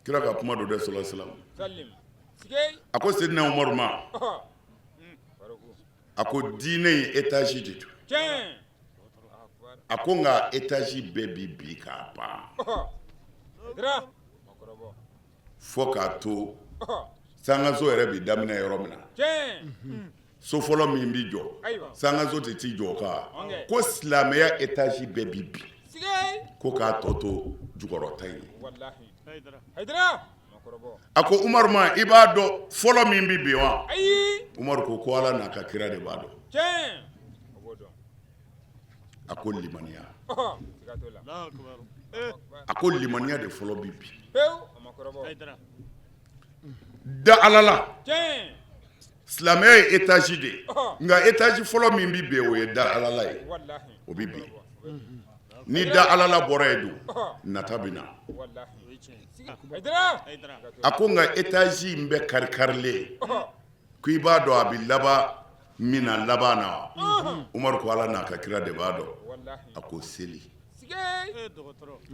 kira ka kuma do de sallallahu alaihi wasallam a ko Seydina Umaru ma a ko diinɛ in étage de don a ko nka étage bɛɛ bi bi k'a ban fo k'a to sangaso yɛrɛ bi daminɛ yɔrɔ min na so fɔlɔ min bi jɔ sangaso tɛ t'i jɔ kan ko silamɛya étage bɛɛ bi bi ko k'a tɔ to jukɔrɔta ye a ko Umaru ma i b'a dɔn fɔlɔ min bi bi wa Umaru ko ala n'a ka kira de b'a dɔn a ko limaniya a ko limaniya de fɔlɔ bi bi da ala la silamɛya ye étage de ye nka étage fɔlɔ min bi bi o ye da ala la ye o bi bi ni da ala la bɔra ye dun nata bɛ na a ko nka étage in bɛ kari-karilen ko i b'a dɔn a bɛ laban min na laban na wa Umaru ko ala n'a ka kira de b'a dɔn a ko seli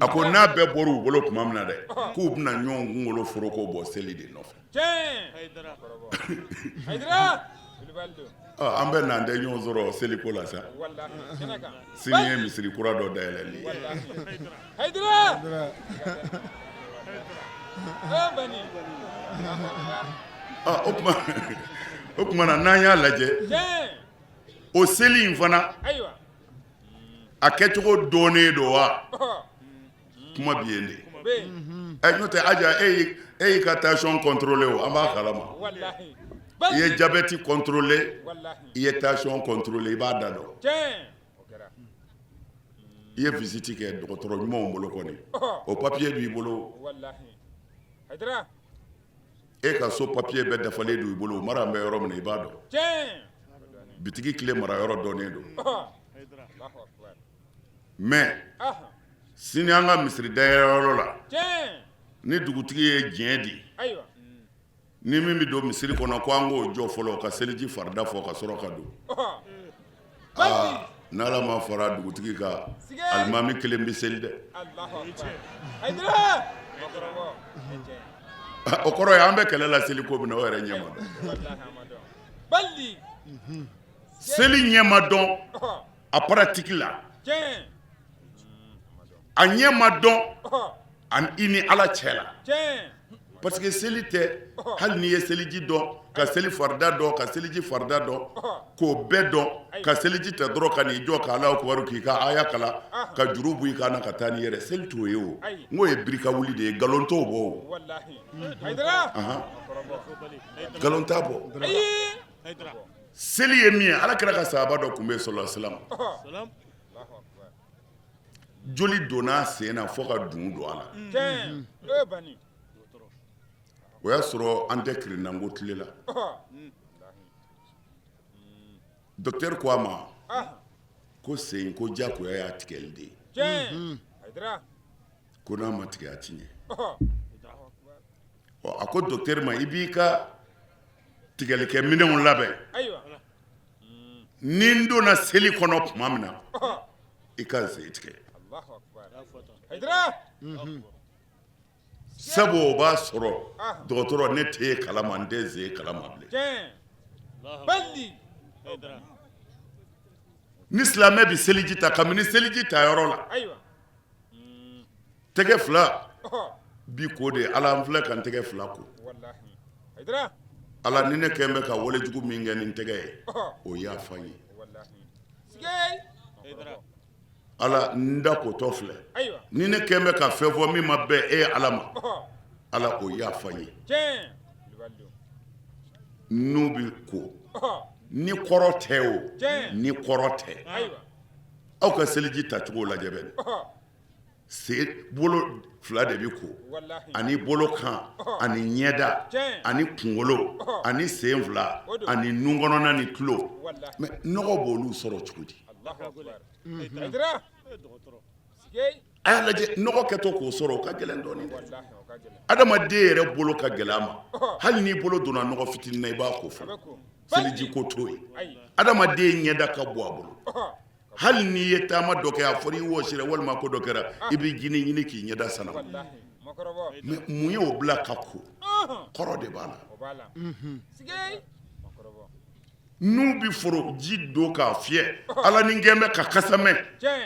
a ko n'a bɛɛ bɔra u bolo tuma min na dɛ k'u bɛna ɲɔgɔn kunkolo foroko bɔ seli de nɔfɛ an bɛ n'an tɛ ɲɔgɔn sɔrɔ seliko la sa sini ye misiri kura dɔ dayɛlɛli o tuma na n'an y'a lajɛ o seli in fana a kɛcogo dɔnnen don wa kuma bɛ yen de n'o tɛ Aja e y'i ka tension contrôler o an b'a kalama i ye diabète contrôler i ye tension contrôler i b'a da dɔn i ye visite kɛ dɔgɔtɔrɔ ɲumanw bolo kɔni o papier b'i bolo e ka so papier bɛɛ dafalen don i bolo o mara bɛ yɔrɔ min na i b'a dɔn bitigi tile mara yɔrɔ dɔnnen don mais sini an ka misiri dayɛlɛyɔrɔ la ni dugutigi ye diɲɛ di ni min bɛ don misiri kɔnɔ ko an k'o jɔ fɔlɔ ka seliji farida fɔ ka sɔrɔ ka don n'ala ma fara dugutigi ka alimami 1 bɛ seli dɛ o kɔrɔ ye an bɛ kɛlɛ la seli ko min na o yɛrɛ ɲɛ ma dɔn seli ɲɛ ma dɔn a pratique la a ɲɛ ma dɔn i ni ala cɛ la parce que seli tɛ hali n'i ye seliji dɔn ka seli farida dɔn ka seliji farida dɔn k'o bɛɛ dɔn ka seliji ta dɔrɔn ka n'i jɔ ka Alahu akibaru k'i ka aya kala ka juru bɔ i kan na ka taa n'i yɛrɛ seli t'o ye o n'o ye birika wuli de ye nkalon t'o bɔ o nkalon t'a bɔ seli ye min ye alakira ka sahaba dɔ tun bɛ yen sallallahu alaihi wasallam joli donna a sen na fo ka dun don a la o y'a sɔrɔ an tɛ kirinanko tile la docteur ko a ma ko sen ko diyagoya y'a tigɛli de ye ko n'a ma tigɛ a ti ɲɛ a ko docteur ma i b'i ka tigɛlikɛ minɛnw labɛn ni n donna seli kɔnɔ tuma min na i ka sen tigɛ sabu o b'a sɔrɔ dɔgɔtɔrɔ ne t'e kalama n tɛ sen kalama bilen ni silamɛ bɛ seliji ta kabini seliji ta yɔrɔ la tɛgɛ fila bi ko de ala an filɛ ka n tɛgɛ fila ko ala ni ne kɛn bɛ ka walejugu min kɛ ni n tɛgɛ ye o yafa n ye ala n da kotɔ filɛ ni ne kɛn bɛ ka fɛn fɔ min ma bɛn e ala ma ala o yafa n ye n'u bi ko ni kɔrɔ tɛ o ni kɔrɔ tɛ aw ka seliji tacogo lajɛ bɛ sen bolo fila de bi ko ani bolo kan ani ɲɛda ani kunkolo ani sen fila ani nun kɔnɔna ni tulo mais nɔgɔ b'olu sɔrɔ cogo di a y'a lajɛ nɔgɔ kɛtɔ k'o sɔrɔ o ka gɛlɛn dɔɔnin dɛ adamaden yɛrɛ bolo ka gɛlɛn a ma hali n'i bolo donna nɔgɔ fitinin na i b'a ko fɔ seliji ko t'o ye adamaden ɲɛda ka bɔ a bolo hali n'i ye taama dɔ kɛ a fɔra i wɔsira walima ko dɔ kɛra i bɛ jini ɲini k'i ɲɛda sanaba mais mun y'o bila ka ko kɔrɔ de b'a la n'u bi foro ji don k'a fiyɛ ala ni gɛn bɛ ka kasa mɛn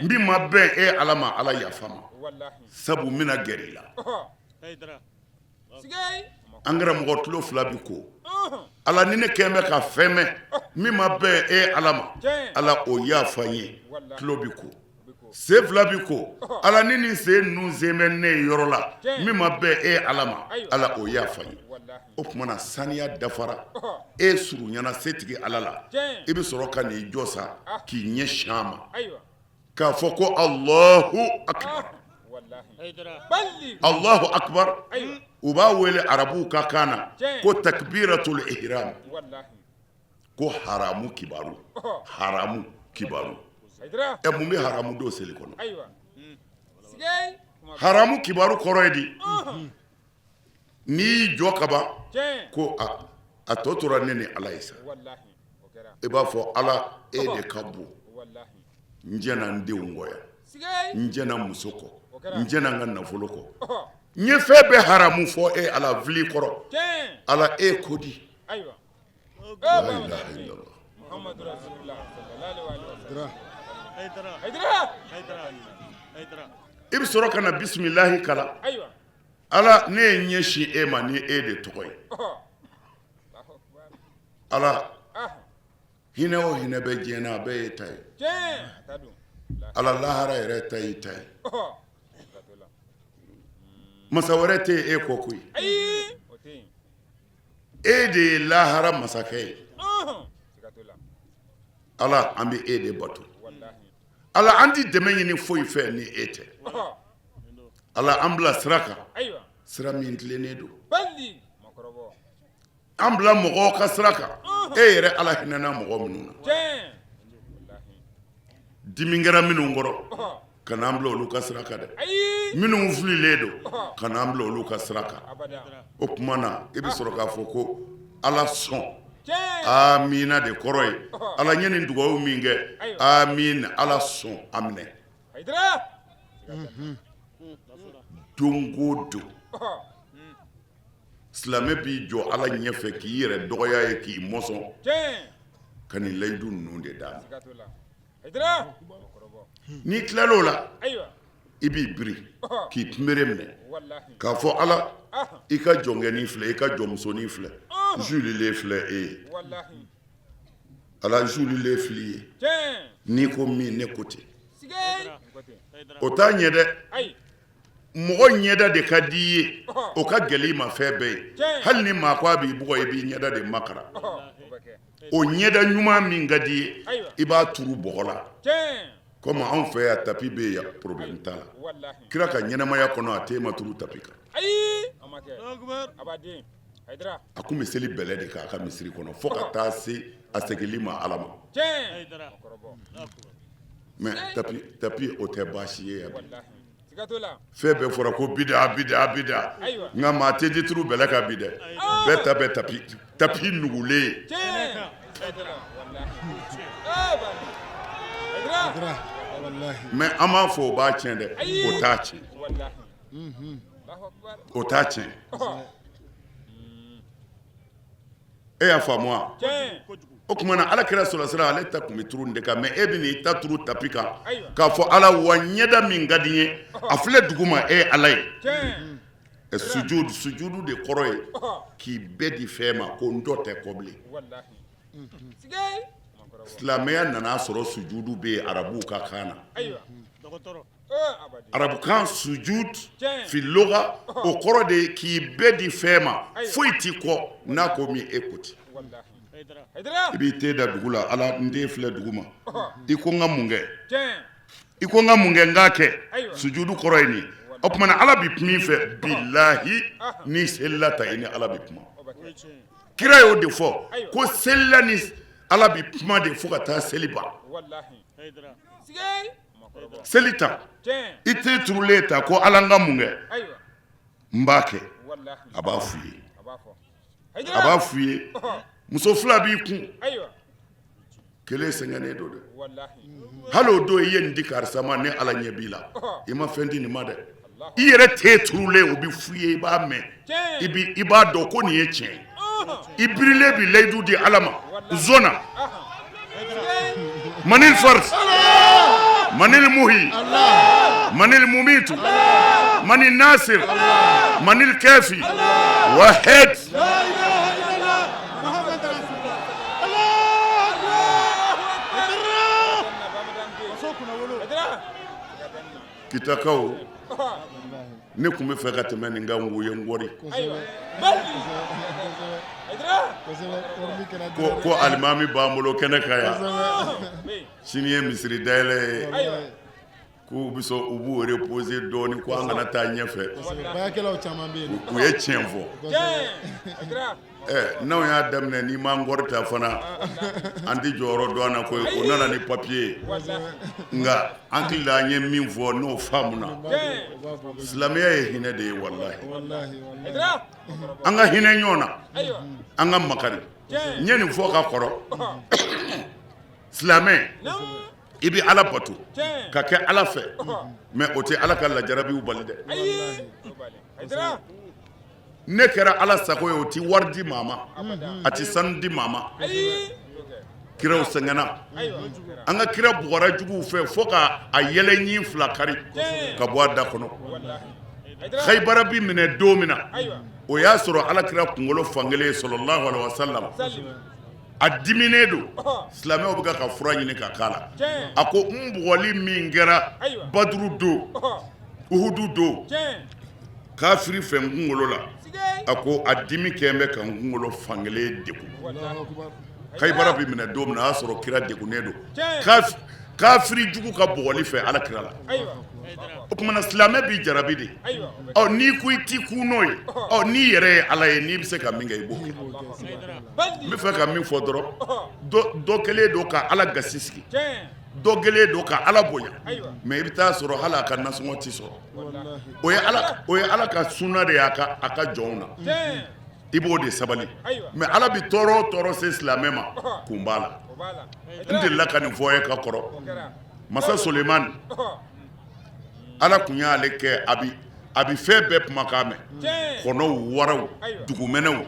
n bi ma bɛn e ala ma ala yafa ma sabu n bɛna gɛrɛ i la an kɛra mɔgɔ tulo 2 bi ko ala ni ne kɛn bɛ ka fɛn mɛn min ma bɛn e ala ma ala o yafa n ye tulo bi ko sen 2 bi ko ala ni nin sen ninnu sen bɛ ne yɔrɔ la min ma bɛn e ala ma ala o yafa n ye o tumana saniya dafara e surunyana setigi ala la i bɛ sɔrɔ ka n'i jɔ sa k'i ɲɛsin a ma k'a fɔ ko Allahu akbar Allahu akbar u b'a wele arabuw ka kan na ko takbiratul ihram ko haramu kibaru mun bɛ haramu don seli kɔnɔ haramu kibaru kɔrɔ ye di n'i y'i jɔ kaban ko a tɔ tora ne ni ala ye sa i b'a fɔ ala e de ka bon n jɛna n denw kɔ yan n jɛna muso kɔ n jɛna n ka nafolo kɔ n ye fɛn bɛɛ haramu fɔ e ala vili kɔrɔ ala e ko di la ilaha illallah i bɛ sɔrɔ ka na bisimilahi kala ala ne ye ɲɛsin e ma ni e de tɔgɔ ye ala hinɛ o hinɛ bɛ diɲɛ na a bɛɛ ye ta ye ala lahara yɛrɛ ta y'i ta ye masa wɛrɛ tɛ e kɔ koyi e de ye lahara masakɛ ye ala an bɛ e de bato ala an ti dɛmɛ ɲini foyi fɛ ni e tɛ ala an bila sira kan sira min tilennen don an bila mɔgɔw ka sira kan e yɛrɛ ala hinɛna mɔgɔ minnu na dimi kɛra minnu kɔrɔ ka n'an bila olu ka sira kan dɛ minnu fililen don ka n'an bila olu ka sira kan o tuma na i bɛ sɔrɔ k'a fɔ ko ala sɔn amina de kɔrɔ ye ala ɲɛ nin dugawu min kɛ amina ala sɔn a minɛ don o don silamɛ b'i jɔ ala ɲɛfɛ k'i yɛrɛ dɔgɔya ye k'i mɔsɔn ka nin layidu ninnu de d'a ma n'i tilal'o la i b'i biri k'i kunbere minɛ k'a fɔ ala i ka jɔnkɛnin filɛ i ka jɔnmusonin filɛ julilen filɛ e ye ala julilen fili ye n'i ko min ne ko ten o t'a ɲɛ dɛ mɔgɔ ɲɛda de ka di i ye o ka gɛlɛ i ma fɛn bɛɛ ye hali ni maa ko a b'i bugɔ i b'i ɲɛda de makara o ɲɛda ɲuman min ka di i ye i b'a turu bɔgɔ la komi anw fɛ yan tapi bɛ yen problème t'a la kira ka ɲɛnamaya kɔnɔ a tɛ ma turu tapi kan a kun bɛ seli bɛlɛ de kan a ka misiri kɔnɔ fo ka taa se a segili ma ala ma mais tapi o tɛ baasi ye yan fɛn bɛɛ fɔra ko bida nka maa tɛ di turu bɛlɛ kan bi dɛ bɛɛ ta bɛ tapi nugulen mais an b'a fɔ o b'a tiɲɛ dɛ o t'a tiɲɛ o t'a tiɲɛ e y'a faamu wa o tuma na ala kira sɔrɔ sira ale ta kun bɛ turu nin de kan mais e bɛ n'i ta turu tapi kan k'a fɔ ala wa ɲɛda min ka di n ye a filɛ dugu ma e ye ala ye sujudu de kɔrɔ ye k'i bɛɛ di fɛn ma ko n dɔ tɛ kɔ bilen silamɛya nana sɔrɔ sujudu bɛ yen arabuw ka kan na arabukan sujud fi lugha o kɔrɔ de ye k'i bɛɛ di fɛn ma foyi t'i kɔ n'a ko min e ko ten i b'i te da dugu la ala n den filɛ dugu ma i ko n ka mun kɛ n k'a kɛ sujudu kɔrɔ ye nin o tuma na ala bɛ min fɛ bilahi ni selila ta i ni ala bɛ kuma kira y'o de fɔ ko selila ni ala bɛ kuma de fo ka taa seli ban seli ta i tɛ turulen ta ko ala n ka mun kɛ n b'a kɛ a b'a f'u ye a b'a f'u ye muso fila b'i kun kelen sɛgɛnnen don dɛ hali o don i ye nin di karisa ma ne ala ɲɛ b'i la i ma fɛn di nin ma dɛ i yɛrɛ tɛ turulen o bɛ f'u ye i b'a mɛn i b'a dɔn ko nin ye tiɲɛ i birilen bi layidu di ala ma zona manil fars manil muhi manil mumitu manil nasir manil kafi wahid kitakaw ne kun bɛ fɛ ka tɛmɛ nin kan wo ye n wari ko alimami b'an bolo kɛnɛ ka yan sini ye misiri dayɛlɛ ye k'u bɛ sɔn u b'u reposer dɔɔni ko an kana taa ɲɛfɛ u ye tiɲɛ fɔ n'anw y'a daminɛ n'i m'an kɔri ta fana an tɛ jɔyɔrɔ dɔn an na koyi o nana ni papiye nka an hakili la an ye min fɔ n'o faamuna silamɛya ye hinɛ de ye walahi an ka hinɛ ɲɔgɔn na an ka makari n ye nin fɔ ka kɔrɔ silamɛ i bɛ ala bato ka kɛ ala fɛ mɛ o tɛ ala ka lajarabiw bali dɛ ne kɛra ala sago ye o ti wari di maa ma a ti sanu di maa ma kiraw sɛgɛnna an ka kira bugɔra juguw fɛ fo ka a yɛlɛ ɲin fila kari ka bɔ a da kɔnɔ Khaybara bi minɛ don min na o y'a sɔrɔ ala kira kunkolo fankelen sallallahu alaihi wasallam a diminen don silamɛw bɛ ka fura ɲini ka k'a la a ko n bugɔli min kɛra baduru don uhudu don kafiri fɛ n kunkolo la a ko a dimi kɛn bɛ ka n kunkolo fankelen degun Khaybara bi minɛ don min na a y'a sɔrɔ kira degunnen don kafiri jugu ka bugɔli fɛ ala kira la o kumana silamɛ b'i jarabi de n'i ko i t'i kun n'o ye n'i yɛrɛ ye ala ye n'i bɛ se ka min kɛ i b'o kɛ n bɛ fɛ ka min fɔ dɔrɔn dɔ kɛlen don ka ala gasi sigi dɔ kɛlen don ka ala bonya mɛ i bɛ taa sɔrɔ hali a ka nasɔngɔ t'i sɔrɔ o ye ala ka sunna de ye a ka jɔnw na i b'o de sabali mɛ ala bi tɔɔrɔ o tɔɔrɔ se silamɛ ma kun b'a la n delila ka nin fɔ ye ka kɔrɔ masa Sulemani ala kun y'ale kɛ a bi fɛn bɛɛ kumakan mɛn kɔnɔw waraw dugumɛnɛw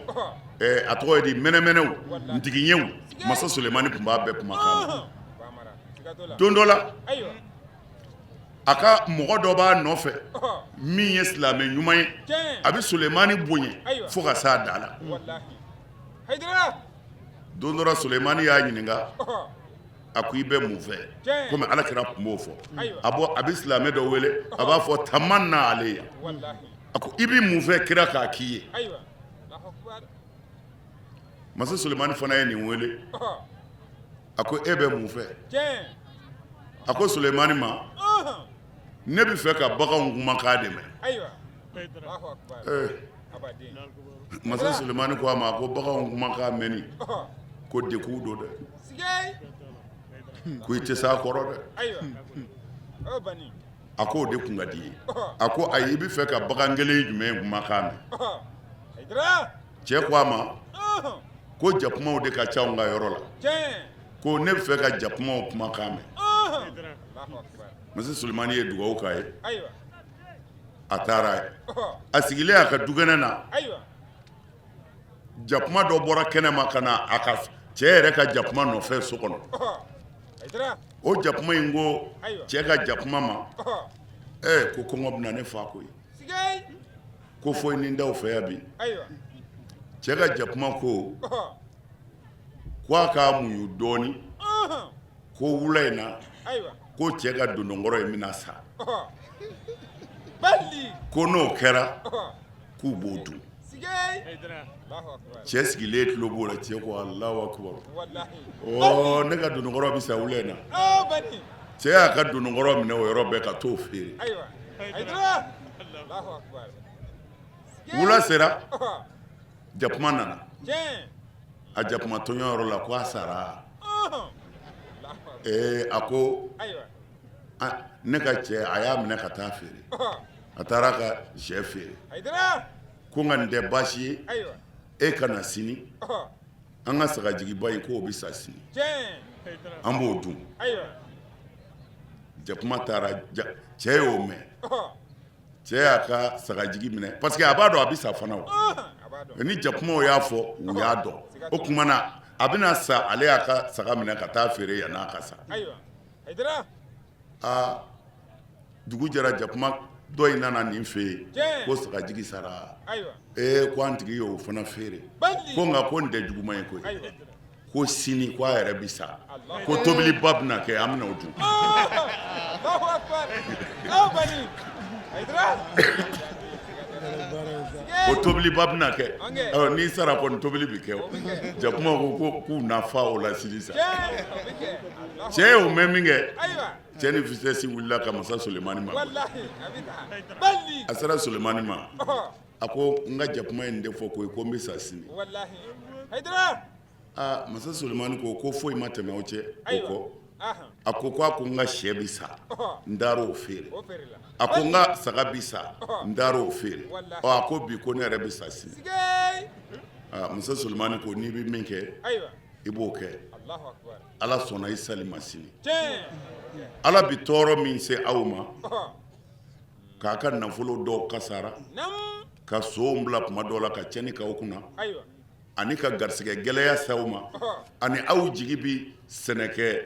a tɔgɔ ye di mɛnɛmɛnɛw ntigiɲɛw masa Sulemani kun b'a bɛɛ kumakan mɛn don dɔ la a ka mɔgɔ dɔ b'a nɔfɛ min ye silamɛ ɲuman ye a bɛ Sulemani bonya fo ka s'a da la don dɔ la Sulemani y'a ɲininka a ko i bɛ mun fɛ komi ala kira tun b'o fɔ a bɛ silamɛ dɔ wele a b'a fɔ tamanna aleya a ko i bɛ mun fɛ kira k'a k'i ye masa Sulemani fana ye nin wele a ko e bɛ mun fɛ a ko Sulemani ma ne bɛ fɛ ka baganw kumakan dɛmɛ masa Sulemani ko a ma ko baganw kumakan mɛnni ko degun don dɛ ko i tɛ s'a kɔrɔ dɛ a ko o de kun ka di ye a ko ayi i bɛ fɛ ka bagan kelen jumɛn kumakan mɛn cɛ ko a ma ko jakumaw de ka ca anw ka yɔrɔ la ko ne bɛ fɛ ka jakumaw kumakan mɛn masa Sulemani ye dugawu k'a ye a taara ye a sigilen a ka dukɛnɛ na jakuma dɔ bɔra kɛnɛ ma ka na a ka cɛ yɛrɛ ka jakuma nɔfɛ so kɔnɔ o jakuma in ko cɛ ka jakuma ma ko kɔngɔ bɛna ne fa koyi ko foyi ni daw fɛ yan bi cɛ ka jakuma ko a k'a muɲu dɔɔni ko wula in na ko cɛ ka dondɔnkɔrɔ in bɛna sa ko n'o kɛra k'u b'o dun cɛ sigilen tulo b'o la cɛ ko Alahu akibaru ne ka dondɔnkɔrɔ bɛ sa wula in na cɛ y'a ka dondɔnkɔrɔ minɛ o yɔrɔ bɛɛ ka t'o feere wula sera jakuma nana a jakuma tɔɲɔ yɔrɔ la ko a sara a ko ne ka cɛ a y'a minɛ ka taa feere a taara ka sɛ feere ko nka nin tɛ baasi ye e ka na sini an ka sagajigiba in k'o bɛ sa sini an b'o dun jakuma taara cɛ y'o mɛn cɛ y'a ka sagajigi minɛ parce que a b'a dɔn a bɛ sa fana o ni jakumaw y'a fɔ u y'a dɔn o tuma na a bɛna sa ale y'a ka saga minɛ ka taa feere yan n'a ka sa dugu jɛra jakuma dɔ in nana nin fɛ yen ko sagajigi sara ko an tigi y'o fana feere ko nka ko nin tɛ juguma ye koyi ko sini ko a yɛrɛ bɛ sa ko tobiliba bɛna kɛ an bɛna o dun o tobiliba bɛna kɛ n'i sara kɔni tobili bɛ kɛ jakuma ko k'u nafa o la sini sa cɛ y'o mɛn min kɛ cɛ ni fisɛsi wulila ka masa Sulemani ma a sera Sulemani ma a ko n ka jakuma in tɛ fɔ koyi ko n bɛ sa sini masa Sulemani ko foyi ma tɛmɛ o cɛ o kɔ a ko n ka sɛ bɛ sa n taara o feere a ko n ka saga bɛ sa n taara o feere a ko bi ko ne yɛrɛ bɛ sa sini masa Sulemani ko n'i bɛ min kɛ i b'o kɛ ala sɔnna i sali ma sini ala bɛ tɔɔrɔ min se aw ma k'a ka nafolo dɔw kasara ka sow bila kuma dɔw la ka cɛnni k'aw kunna ani ka garisɛgɛ gɛlɛya se aw ma ani aw jigi bɛ sɛnɛkɛ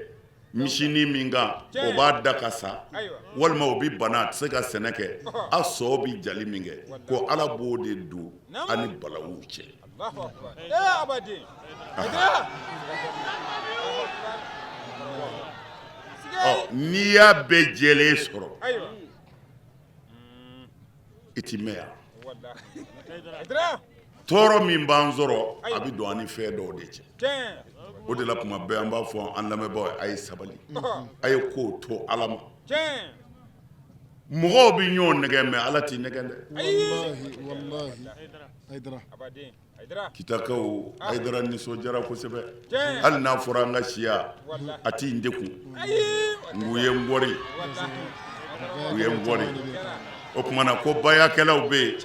misinin min kan o b'a da ka sa walima o bɛ bana a tɛ se ka sɛnɛ kɛ a sɔ bɛ jali min kɛ ko ala b'o de don ani balawu cɛ n'i y'a bɛɛ jɛlen sɔrɔ i ti mɛn yan tɔɔrɔ min b'an sɔrɔ a bɛ don an ni fɛn dɔw de cɛ o de la kuma bɛɛ an b'a fɔ an lamɛnbaaw a ye sabali a ye kow to ala ma mɔgɔw bɛ ɲɔgɔn nɛgɛ mɛ ala t'i nɛgɛ dɛ kitakaw Hayidara nisɔndiyara kosɛbɛ hali n'a fɔra an ka siya a t'i n dekun u ye n bɔri o tuma na ko bayakɛlaw bɛ yen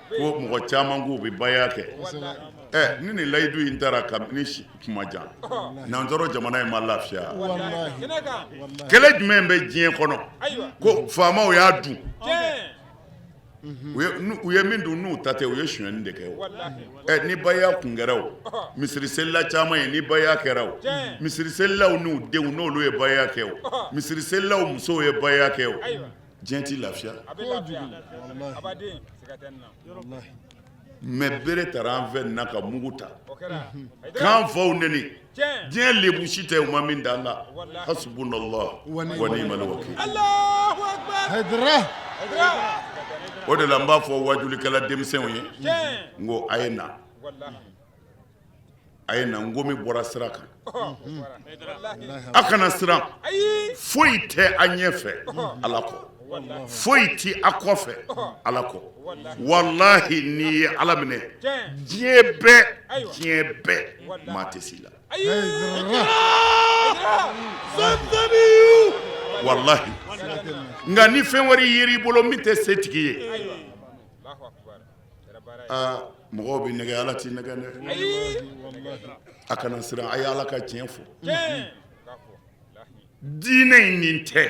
ko mɔgɔ caman k'u bɛ baya kɛ ni nin layidu in taara kabini kuma jan nansɔrɔ jamana in ma lafiya kɛlɛ jumɛn bɛ diɲɛ kɔnɔ ko faamaw y'a dun u ye min dun n'u ta tɛ u ye sonyɛni de kɛ ni baya kun kɛra o misiri selila caman ye ni baya kɛra o misiri selilaw n'u denw n'olu ye baya kɛ o misiri selilaw musow ye baya kɛ o diɲɛ ti lafiya mɛ bere taara an fɛ na ka mugu ta k'an faw neni diɲɛ lebu si tɛ u ma min dan la hasbunallah wa ni'mal wakil o de la n b'a fɔ wajulikɛla denmisɛnw ye n ko a ye na n ko min bɔra sira kan a kana siran foyi tɛ a ɲɛfɛ ala kɔ foyi ti a kɔfɛ ala kɔ wallahi n'i ye ala minɛ diɲɛ bɛɛ maa tɛ s'i la wallahi nka ni fɛn wɛrɛ yeri i bolo min tɛ se tigi ye mɔgɔw bɛ nɛgɛ ala t'i nɛgɛ dɛ a kana siran a ye ala ka tiɲɛ fɔ diinɛ in nin tɛ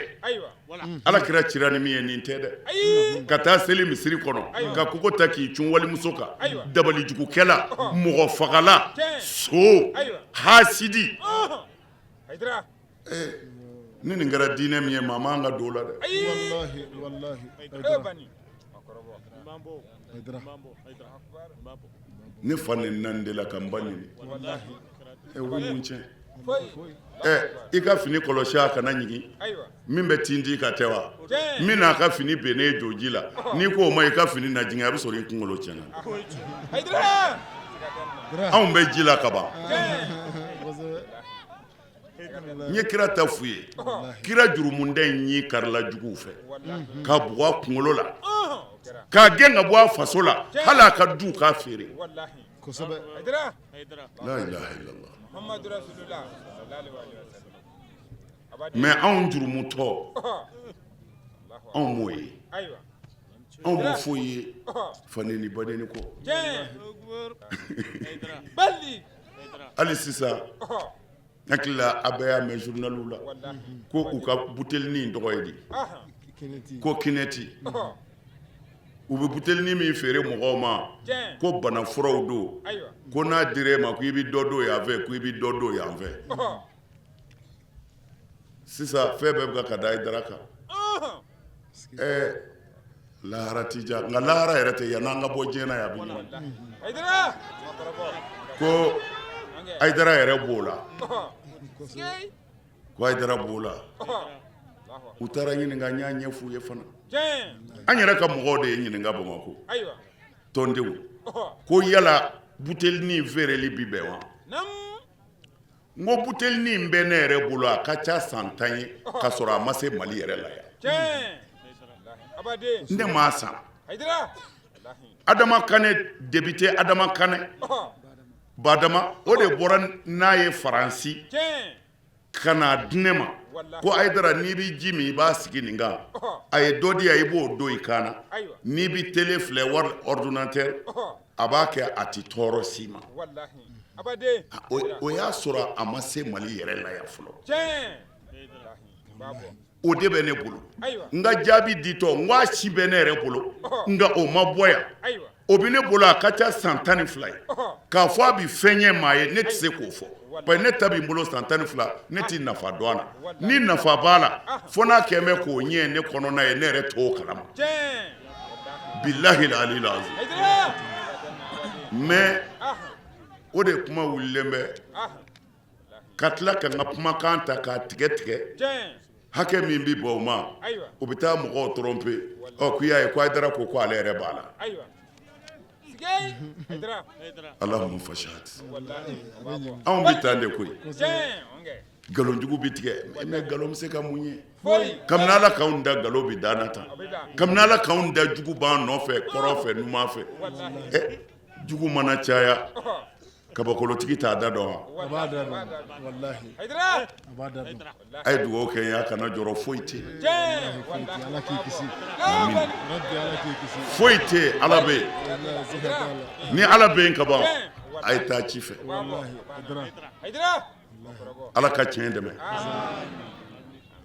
ala kira cira ni min ye nin tɛ dɛ ka taa seli misiri kɔnɔ ka kogo ta k'i cun walimuso kan dabalijugukɛla mɔgɔ fagala so hasidi ni nin kɛra diinɛ min ye maa man ka don o la dɛ ne fa nin nan de la ka n ba nin o bɛ mun tiɲɛ i ka fini kɔlɔsi a kana ɲigin min bɛ tin di ka tɛ wa min n'a ka fini bennen joji la n'i ko o ma i ka fini na jigin a bɛ sɔrɔ i kunkolo tiɲɛna anw bɛ ji la ka ban n ye kira ta f'u ye kira jurumunda in y'i karila juguw fɛ ka bugɔ a kunkolo la k'a gɛn ka bɔ a faso la hali a ka du k'a feere la ilaha illallah mais anw jurumutɔ anw m'o ye anw m'o foyi ye fani ni badeni kɔ hali sisan hakili la a bɛɛ y'a mɛn journaliw la ko u ka butelinin tɔgɔ ye di ko kinɛti u bɛ butelinin min feere mɔgɔw ma ko bana furaw don ko n'a dir'e ma ko i bɛ dɔ don yan fɛ ko i bɛ dɔ don yan fɛ sisan fɛn bɛɛ bɛ ka da Hayidara kan lahara ti ja nka lahara yɛrɛ tɛ yan n'an ka bɔ diɲɛ na yan a bɛ ɲɔgɔn ko Hayidara yɛrɛ b'o la ko Hayidara b'o la u taara ɲininka n y'a ɲɛf'u ye fana an yɛrɛ ka mɔgɔw de ye ɲininka Bamakɔ tɔndenw ko yala butelinin feereli bi bɛn wa n ko butelinin bɛ ne yɛrɛ bolo a ka ca san 10 ye k'a sɔrɔ a ma se Mali yɛrɛ la yan ne m'a san Adama Kane député Adama Kane Badama o de bɔra n'a ye Faransi ka na di ne ma ko Hayidara n'i bɛ ji min i b'a sigi nin kan a ye dɔ di yan i b'o don i kan na n'i bɛ télé filɛ wari ordinateur a b'a kɛ a tɛ tɔɔrɔ s'i ma o y'a sɔrɔ a ma se Mali yɛrɛ la yan fɔlɔ o de bɛ ne bolo n ka jaabi ditɔ n ko a si bɛ ne yɛrɛ bolo nka o ma bɔ yan o bɛ ne bolo a ka ca san 12 ye k'a fɔ a bɛ fɛn ɲɛ maa ye ne tɛ se k'o fɔ parce que ne ta bɛ n bolo san 12 ne tɛ nafa dɔn a la ni nafa b'a la fo n'a kɛn bɛ k'o ɲɛ ne kɔnɔna ye ne yɛrɛ t'o kalama bilahi alil azim mais o de kuma wulilen bɛ ka tila ka n ka kumakan ta k'a tigɛ tigɛ hakɛ min bɛ bɔ o ma o bɛ taa mɔgɔw tromper ko i y'a ye ko Hayidara ko ale yɛrɛ b'a la Allahumma fashahad anw bɛ taa de koyi nkalonjugu bɛ tigɛ mais nkalon bɛ se ka mun ye kabini Ala k'anw da nkalon bɛ da na tan kabini Ala k'anw da jugu b'an nɔfɛ kɔrɔ fɛ numan fɛ jugu mana caya kabakolotigi t'a da dɔn wa a ye dugawu kɛ n ye a kana jɔrɔ foyi tɛ foyi tɛ Ala bɛ yen ni Ala bɛ yen ka ban a ye taa ci fɛ Ala ka tiɲɛ dɛmɛ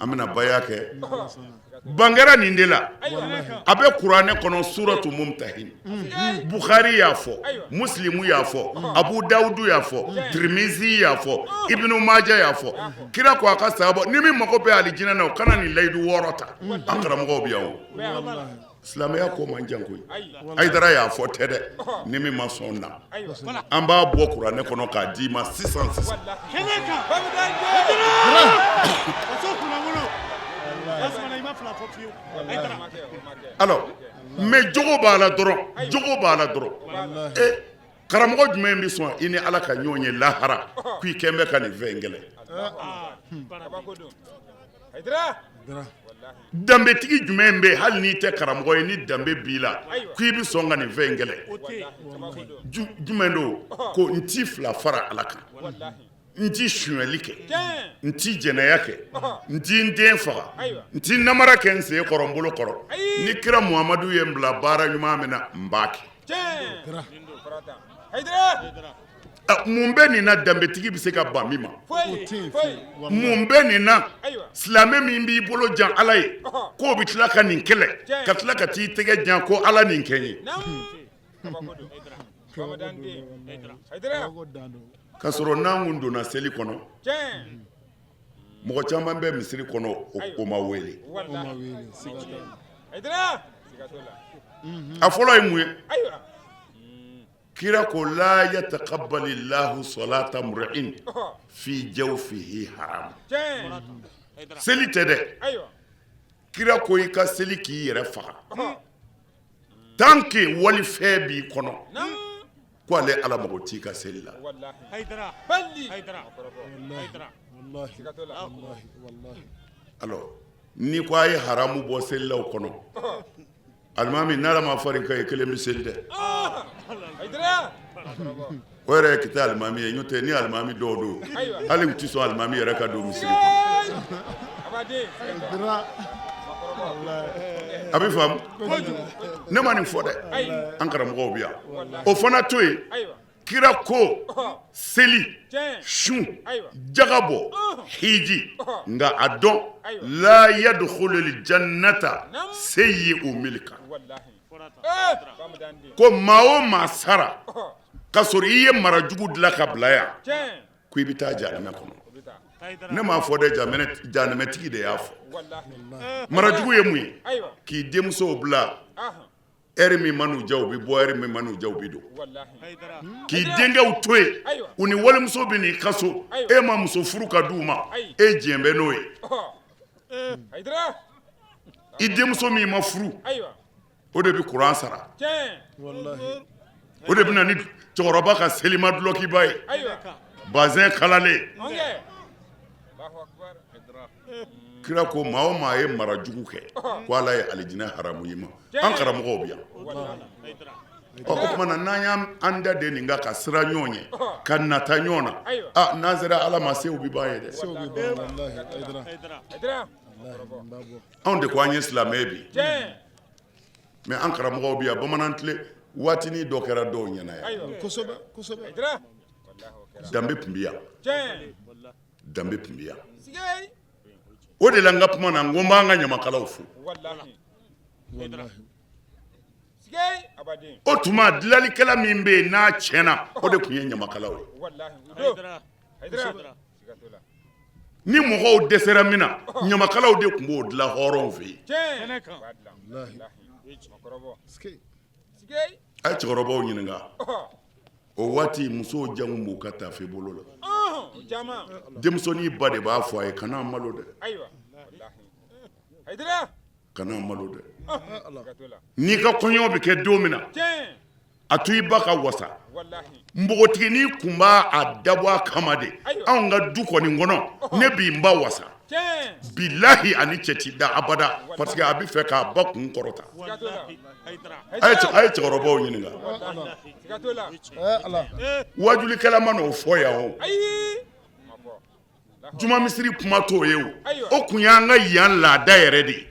an bɛna baya kɛ bangera nin de la a bɛ kuranɛ kɔnɔ suratu Mumtahin Bukhari y'a fɔ Muslimu y'a fɔ Abu Dawudu y'a fɔ Tirmizi y'a fɔ Ibnu Maja y'a fɔ kira ko a ka sahaba ni min mago bɛ alijinɛ na o kana nin layidu 6 ta an karamɔgɔw bɛ yan o silamɛya ko man jan koyi Hayidara y'a fɔ tɛ dɛ ni min ma sɔn na an b'a bɔ kuranɛ kɔnɔ k'a d'i ma sisan alors mais jogo b'a la dɔrɔn karamɔgɔ jumɛn bɛ sɔn i ni Ala ka ɲɔgɔn ye lahara k'i kɛn bɛ ka nin fɛn gɛlɛn danbetigi jumɛn bɛ hali n'i tɛ karamɔgɔ ye ni danbe b'i la k'i bɛ sɔn ka nin fɛn gɛlɛn jumɛn don ko n t'i fila fara Ala kan n t'i suɲɛli kɛ n t'i jɛnɛya kɛ n t'i n den faga n t'i namara kɛ n sen kɔrɔ n bolo kɔrɔ ni kira Muhamadu ye n bila baara ɲuman min na n b'a kɛ mun bɛ nin na danbetigi bɛ se ka ban min ma mun bɛ nin na silamɛ min b'i bolo jan Ala ye k'o bɛ tila ka nin kɛlɛ ka tila ka t'i tɛgɛ jan ko Ala nin kɛ n ye ka sɔrɔ n'an kun donna seli kɔnɔ mɔgɔ caman bɛ misiri kɔnɔ o ma wele a fɔlɔ ye mun ye kira ko la yataqabbalillahu salata mur'in fi jawfihi haram seli tɛ dɛ kira ko i ka seli k'i yɛrɛ faga tant que walifɛn b'i kɔnɔ ko ale Ala mago t'i ka seli la alors ni ko a ye haramu bɔ seli la o kɔnɔ alimami n'Ala ma farin ka ye kelen bɛ seli dɛ o yɛrɛ ye kita alimami ye n'o tɛ ni alimami dɔw don hali u tɛ sɔn alimami yɛrɛ ka don misiri kɔnɔ a bɛ faamu ne ma nin fɔ dɛ an karamɔgɔw bi yan o fana to yen kira ko seli sun jagabɔ hiji nka a dɔn la yadkhulul jannata sayyi'u milka ko maa o maa sara ka sɔrɔ i ye mara jugu dilan ka bila yan ko i bɛ taa jahanama kɔnɔ ne m'a fɔ dɛ jahanamɛtigi de y'a fɔ mara jugu ye mun ye k'i denmusow bila ɛri min man'u diya u bɛ bɔ ɛri min man'u diya u bɛ don k'i denkɛw to yen u ni walimuso bɛ n'i ka so e ma muso furu ka d'u ma e diɲɛ bɛ n'o ye i denmuso min ma furu o de bɛ kuran sara o de bɛ na ni cɛkɔrɔba ka selima dulokiba ye bazɛn kalalen kira ko maa o maa ye mara jugu kɛ ko ala ye alijinɛ haramu i ma an karamɔgɔw bi yan o tuma na n'an y'an da de nin kan ka sira ɲɔgɔn ye ka nata ɲɔgɔn na n'an sera ala ma sew bi ban ye dɛ anw de ko an ye silamɛ bi mais an karamɔgɔw bi yan bamanan tile waatinin dɔ kɛra dɔw ɲɛna yan danbe tun bɛ yan danbe tun bɛ yan o de la n ka kuma na n ko n b'an ka ɲamakalaw fo o tuma dilanlikɛla min bɛ yen n'a tiɲɛna o de tun ye ɲamakalaw ye ni mɔgɔw dɛsɛra min na ɲamakalaw de tun b'o dilan hɔrɔnw fɛ yen a ye cɛkɔrɔbaw ɲininka o waati musow jangu b'u ka taafe bolo la denmusonin ba de b'a fɔ a ye kana malo dɛ kana malo dɛ n'i ka kɔɲɔ bɛ kɛ don min na a to i ba ka wasa npogotiginin kun b'a dabɔ a kama de anw ka du kɔni kɔnɔ ne b'i n ba wasa bilahi ani cɛ ti da abada parce que a bɛ fɛ k'a ba kun kɔrɔta a ye cɛkɔrɔbaw ɲininka wajulikɛla ma n'o fɔ yan o juma misiri kuma t'o ye o o kun y'an ka yan laada yɛrɛ de ye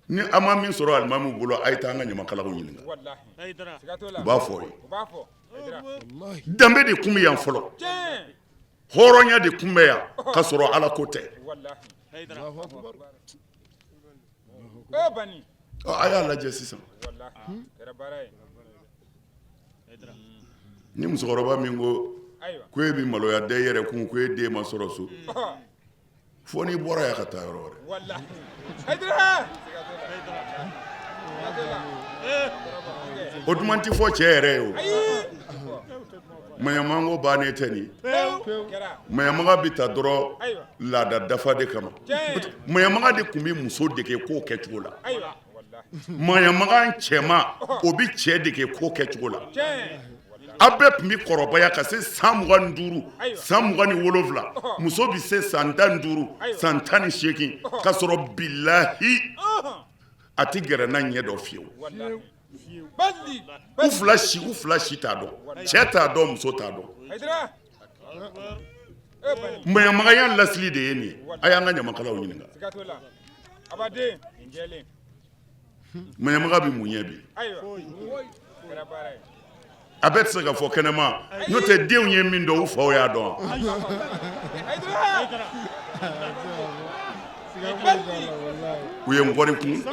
ni an ma min sɔrɔ alimamiw bolo a ye taa an ka ɲamakalaw ɲininka u b'a fɔ ye danbe de kun bɛ yan fɔlɔ hɔrɔnya de kun bɛ yan ka sɔrɔ ala ko tɛ a y'a lajɛ sisan ni musokɔrɔba min ko e bɛ maloya den yɛrɛ kun ko e den ma sɔrɔ so fo n'i bɔra yan ka taa yɔrɔ wɛrɛ o duman ti fɔ cɛ yɛrɛ ye o maɲamanko bannen tɛ nin maɲamaga bɛ ta dɔrɔn laada dafa de kama maɲamaga de tun bɛ muso dege ko kɛcogo la maɲamaga cɛma o bɛ cɛ dege ko kɛcogo la a bɛɛ tun bɛ kɔrɔbaya ka se san 25 san 27 muso bɛ se san 15 san 18 ka sɔrɔ bilahi a tɛ gɛrɛ n'a ɲɛ dɔ fiyewu u fila si t'a dɔn cɛ t'a dɔn muso t'a dɔn maɲamagaya lasili de ye nin ye a y'an ka ɲamakalaw ɲininka maɲamaga bɛ mun ɲɛ bi a bɛɛ tɛ se ka fɔ kɛnɛma n'o tɛ denw ye min dɔn u faw y'a dɔn u ye n kɔri kun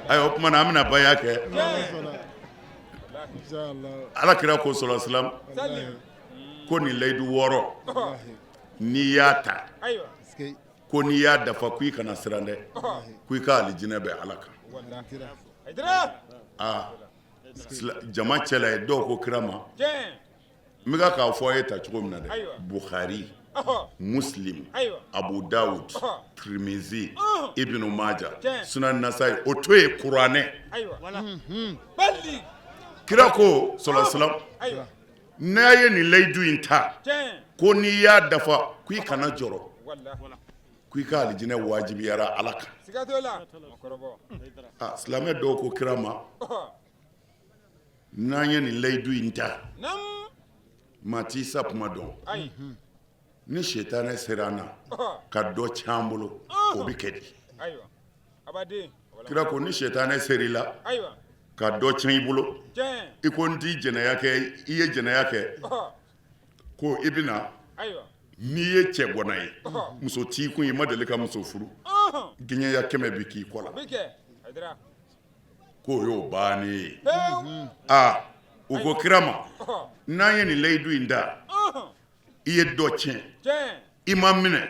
ayiwa o tuma na an bɛna baya kɛ ala kira ko sɔlɔ silam ko nin layidu 6 n'i y'a ta ko n'i y'a dafa ko i kana siran dɛ ko i ka alijinɛ bɛ ala kan jama cɛla ye dɔw ko kira ma n bɛ k'a fɔ a ye ta cogo min na dɛ Bukhari Muslim Abu Dawud Tirmizi Ibn Majah Sunan Nasai o to ye kuranɛ kira ko sɔlɔsilam n'a ye nin layidu in ta ko n'i y'a dafa ko i kana jɔrɔ ko i ka alijinɛ wajibiyara ala kan silamɛ dɔw ko kira ma n'an ye nin layidu in ta maa t'i sa kuma dɔn ni sitana sera an na ka dɔ tiɲɛ an bolo o bɛ kɛ di kira ko ni sitana sera i la ka dɔ tiɲɛ i bolo i ko n t'i jɛnɛya kɛ i ye jɛnɛya kɛ ko i bɛ na n'i ye cɛ gɔnna ye muso t'i kun i ma deli ka muso furu gɛɲɛya 100 bi k'i kɔ la k'o y'o bannen ye u ko kira ma n'an ye nin layidu in da i ye dɔ tiɲɛ i ma minɛ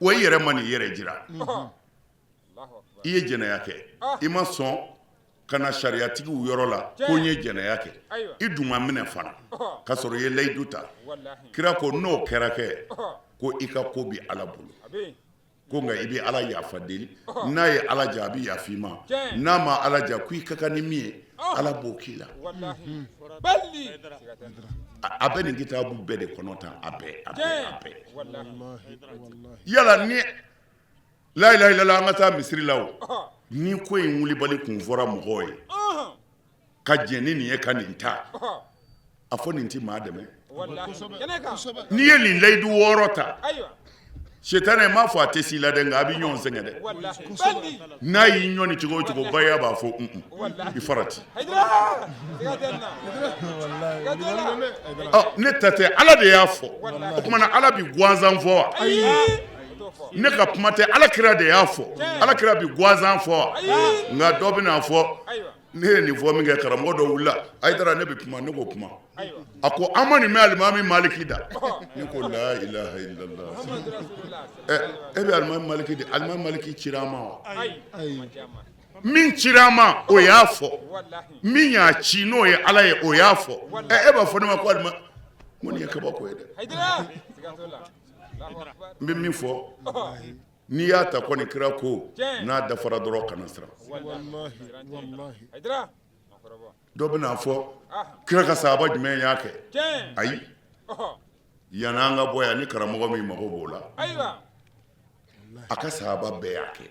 wa i yɛrɛ ma nin yɛrɛ jira i ye jɛnɛya kɛ i ma sɔn ka na sariyatigiw yɔrɔ la ko n ye jɛnɛya kɛ i dun ma minɛ fana ka sɔrɔ i ye layidu ta kira ko n'o kɛra kɛ ko i ka ko bi ala bolo ko nka i bɛ ala yafa deli n'a ye ala ja a bɛ yafa i ma n'a ma ala ja ko i ka kan ni min ye ala b'o k'i la a bɛ nin kitabu bɛɛ de kɔnɔ tan a bɛɛ yala ni la ilaha illallah an ka taa misiri la o ni ko in wulibali kun fɔra mɔgɔw ye ka jɛn ni nin ye ka nin ta a fɔ nin tɛ maa dɛmɛ n'i ye nin layidu 6 ta sitana m'a fɔ a tɛ s'i la dɛ nka a bɛ ɲɔgɔn sɛgɛn dɛ n'a y'i ɲɔni cogo o cogo baya b'a fɔ i farati ne ta tɛ ala de y'a fɔ o tuma na ala bɛ gansan fɔ wa ne ka kuma tɛ ala kira de y'a fɔ ala kira bɛ gansan fɔ wa nka dɔ bɛ n'a fɔ ne ye nin fɔ min kɛ karamɔgɔ dɔ wulila Ayidara ne bɛ kuma ne ko kuma a ko an ma nin mɛn alimami Maliki da ne ko la ilaha illallah e bɛ alimami Maliki de alimami Maliki cira an ma wa min cira an ma o y'a fɔ min y'a ci n'o ye ala ye o y'a fɔ e b'a fɔ ne ma ko alimami ko nin ye kabako ye dɛ n bɛ min fɔ n'i y'a ta kɔni kira ko n'a dafara dɔrɔn kana siran dɔ bɛ n'a fɔ kira ka sahaba jumɛn y'a kɛ ayi yanni an ka bɔ yan ni karamɔgɔ min mago b'o la a ka sahaba bɛɛ y'a kɛ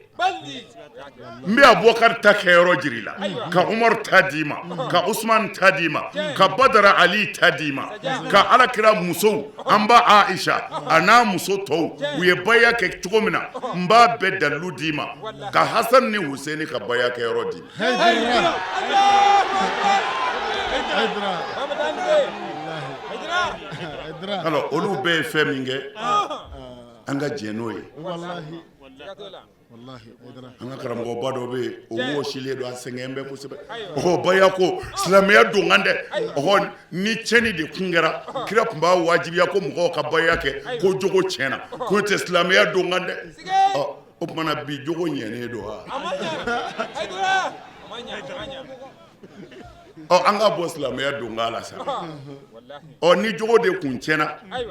n bɛ Abubakar ta kɛ yɔrɔ jiri la ka Umar ta d'i ma ka Usman ta d'i ma ka Badara Ali ta d'i ma ka alakira musow an ba Aisha a n'a muso tɔw u ye baya kɛ cogo min na n b'a bɛɛ dalilu d'i ma ka Hasan ni Husaini ka baya kɛ yɔrɔ d'i ma alors olu bɛɛ ye fɛn min kɛ an ka jɛn n'o ye an ka karamɔgɔba dɔ bɛ yen o wɔsilen don a sɛgɛn bɛ kosɛbɛ ɔhɔ baya ko silamɛya don kan dɛ ɔhɔ ni tiɲɛni de kun kɛra kira tun b'a wajibiya ko mɔgɔw ka baya kɛ ko jogo tiɲɛna ko tɛ silamɛya don kan dɛ o tumana bi jogo ɲɛnen don wa an ka bɔ silamɛya don kan la sa ni jogo de kun tiɲɛna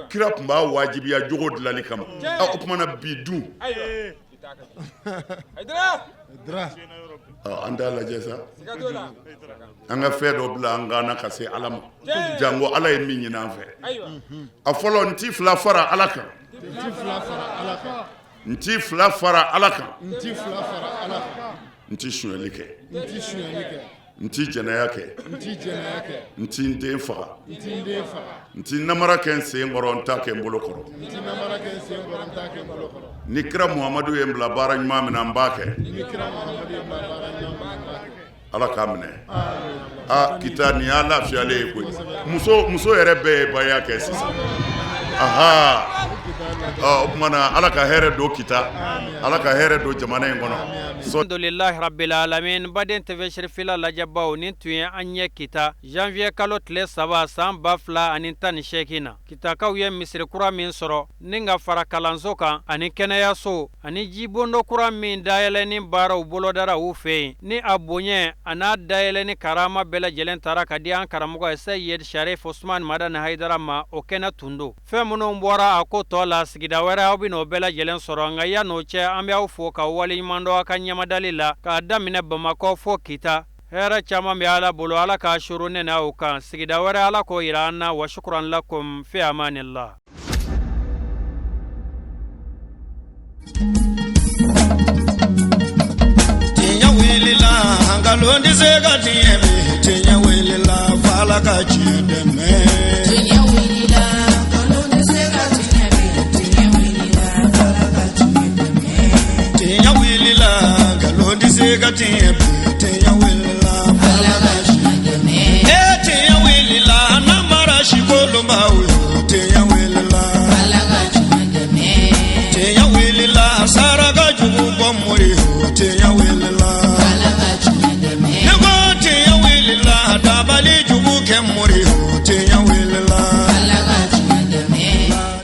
kira tun b'a wajibiya jogo dilanni kama o tumana bi dun an t'a lajɛ sa an ka fɛn dɔ bila an gana ka se ala ma jango ala ye min ɲini an fɛ a fɔlɔ n t'i fila fara ala kan n t'i fila fara ala kan n t'i sonyali kɛ n t'i jɛnɛya kɛ n t'i n den faga n t'i namara kɛ n sen kɔrɔ n t'a kɛ n bolo kɔrɔ ni kira Muhamadu ye n bila baara ɲuman min na n b'a kɛ ala k'a minɛ kita nin y'a lafiyalen ye koyi muso yɛrɛ bɛɛ ye baya kɛ sisan o kumana ala ka hɛrɛ don kita ala ka hɛrɛ don jamana in kɔnɔ alhamdulillahi rabbil alamin baden tv sherifila lajɛbaw nin tun ye an ɲɛ kita janvier kalo tile 3 san 2018 na kitakaw ye misiri kura min sɔrɔ ni ka fara kalanso kan ani kɛnɛyaso ani jibondo kura min dayɛlɛni baaraw bolodara u fɛ yen ni a boɲɛ a n'a dayɛlɛni karama bɛɛ lajɛlen tara ka di an karamɔgɔ Sayyid Sharif Usman Madani Haidara ma o kɛnɛ tun don fɛn minnu bɔra a ko tɔ la sigida wɛrɛ aw bɛ n'o bɛɛ lajɛlen sɔrɔ nka yan'o cɛ an bɛ aw fo ka waleɲuman dɔn a ka ɲamadali la k'a daminɛ Bamakɔ fo Kita hɛrɛ caman bɛ ala bolo ala k'a suru nɛnɛ aw kan sigida wɛrɛ ala k'o yira an na wa shukran lakum fi amanillah. Tinya wili la hangalondi sega tinya wili la ala ka tiɲɛ dɛmɛ. tiɲɛ wulila nkalon tɛ se ka tiɲɛ bi tiɲɛ wulila ala ka tiɲɛ dɛmɛ. tiɲɛ wulila nkalon tɛ se ka tiɲɛ bi tiɲɛ wulila ala ka tiɲɛ dɛmɛ. tiɲɛ wulila namara sikolonba o tiɲɛ wulila ala ka tiɲɛ dɛmɛ. tiɲɛ wulila saraka jugu bɔ mori o tiɲɛ wulila.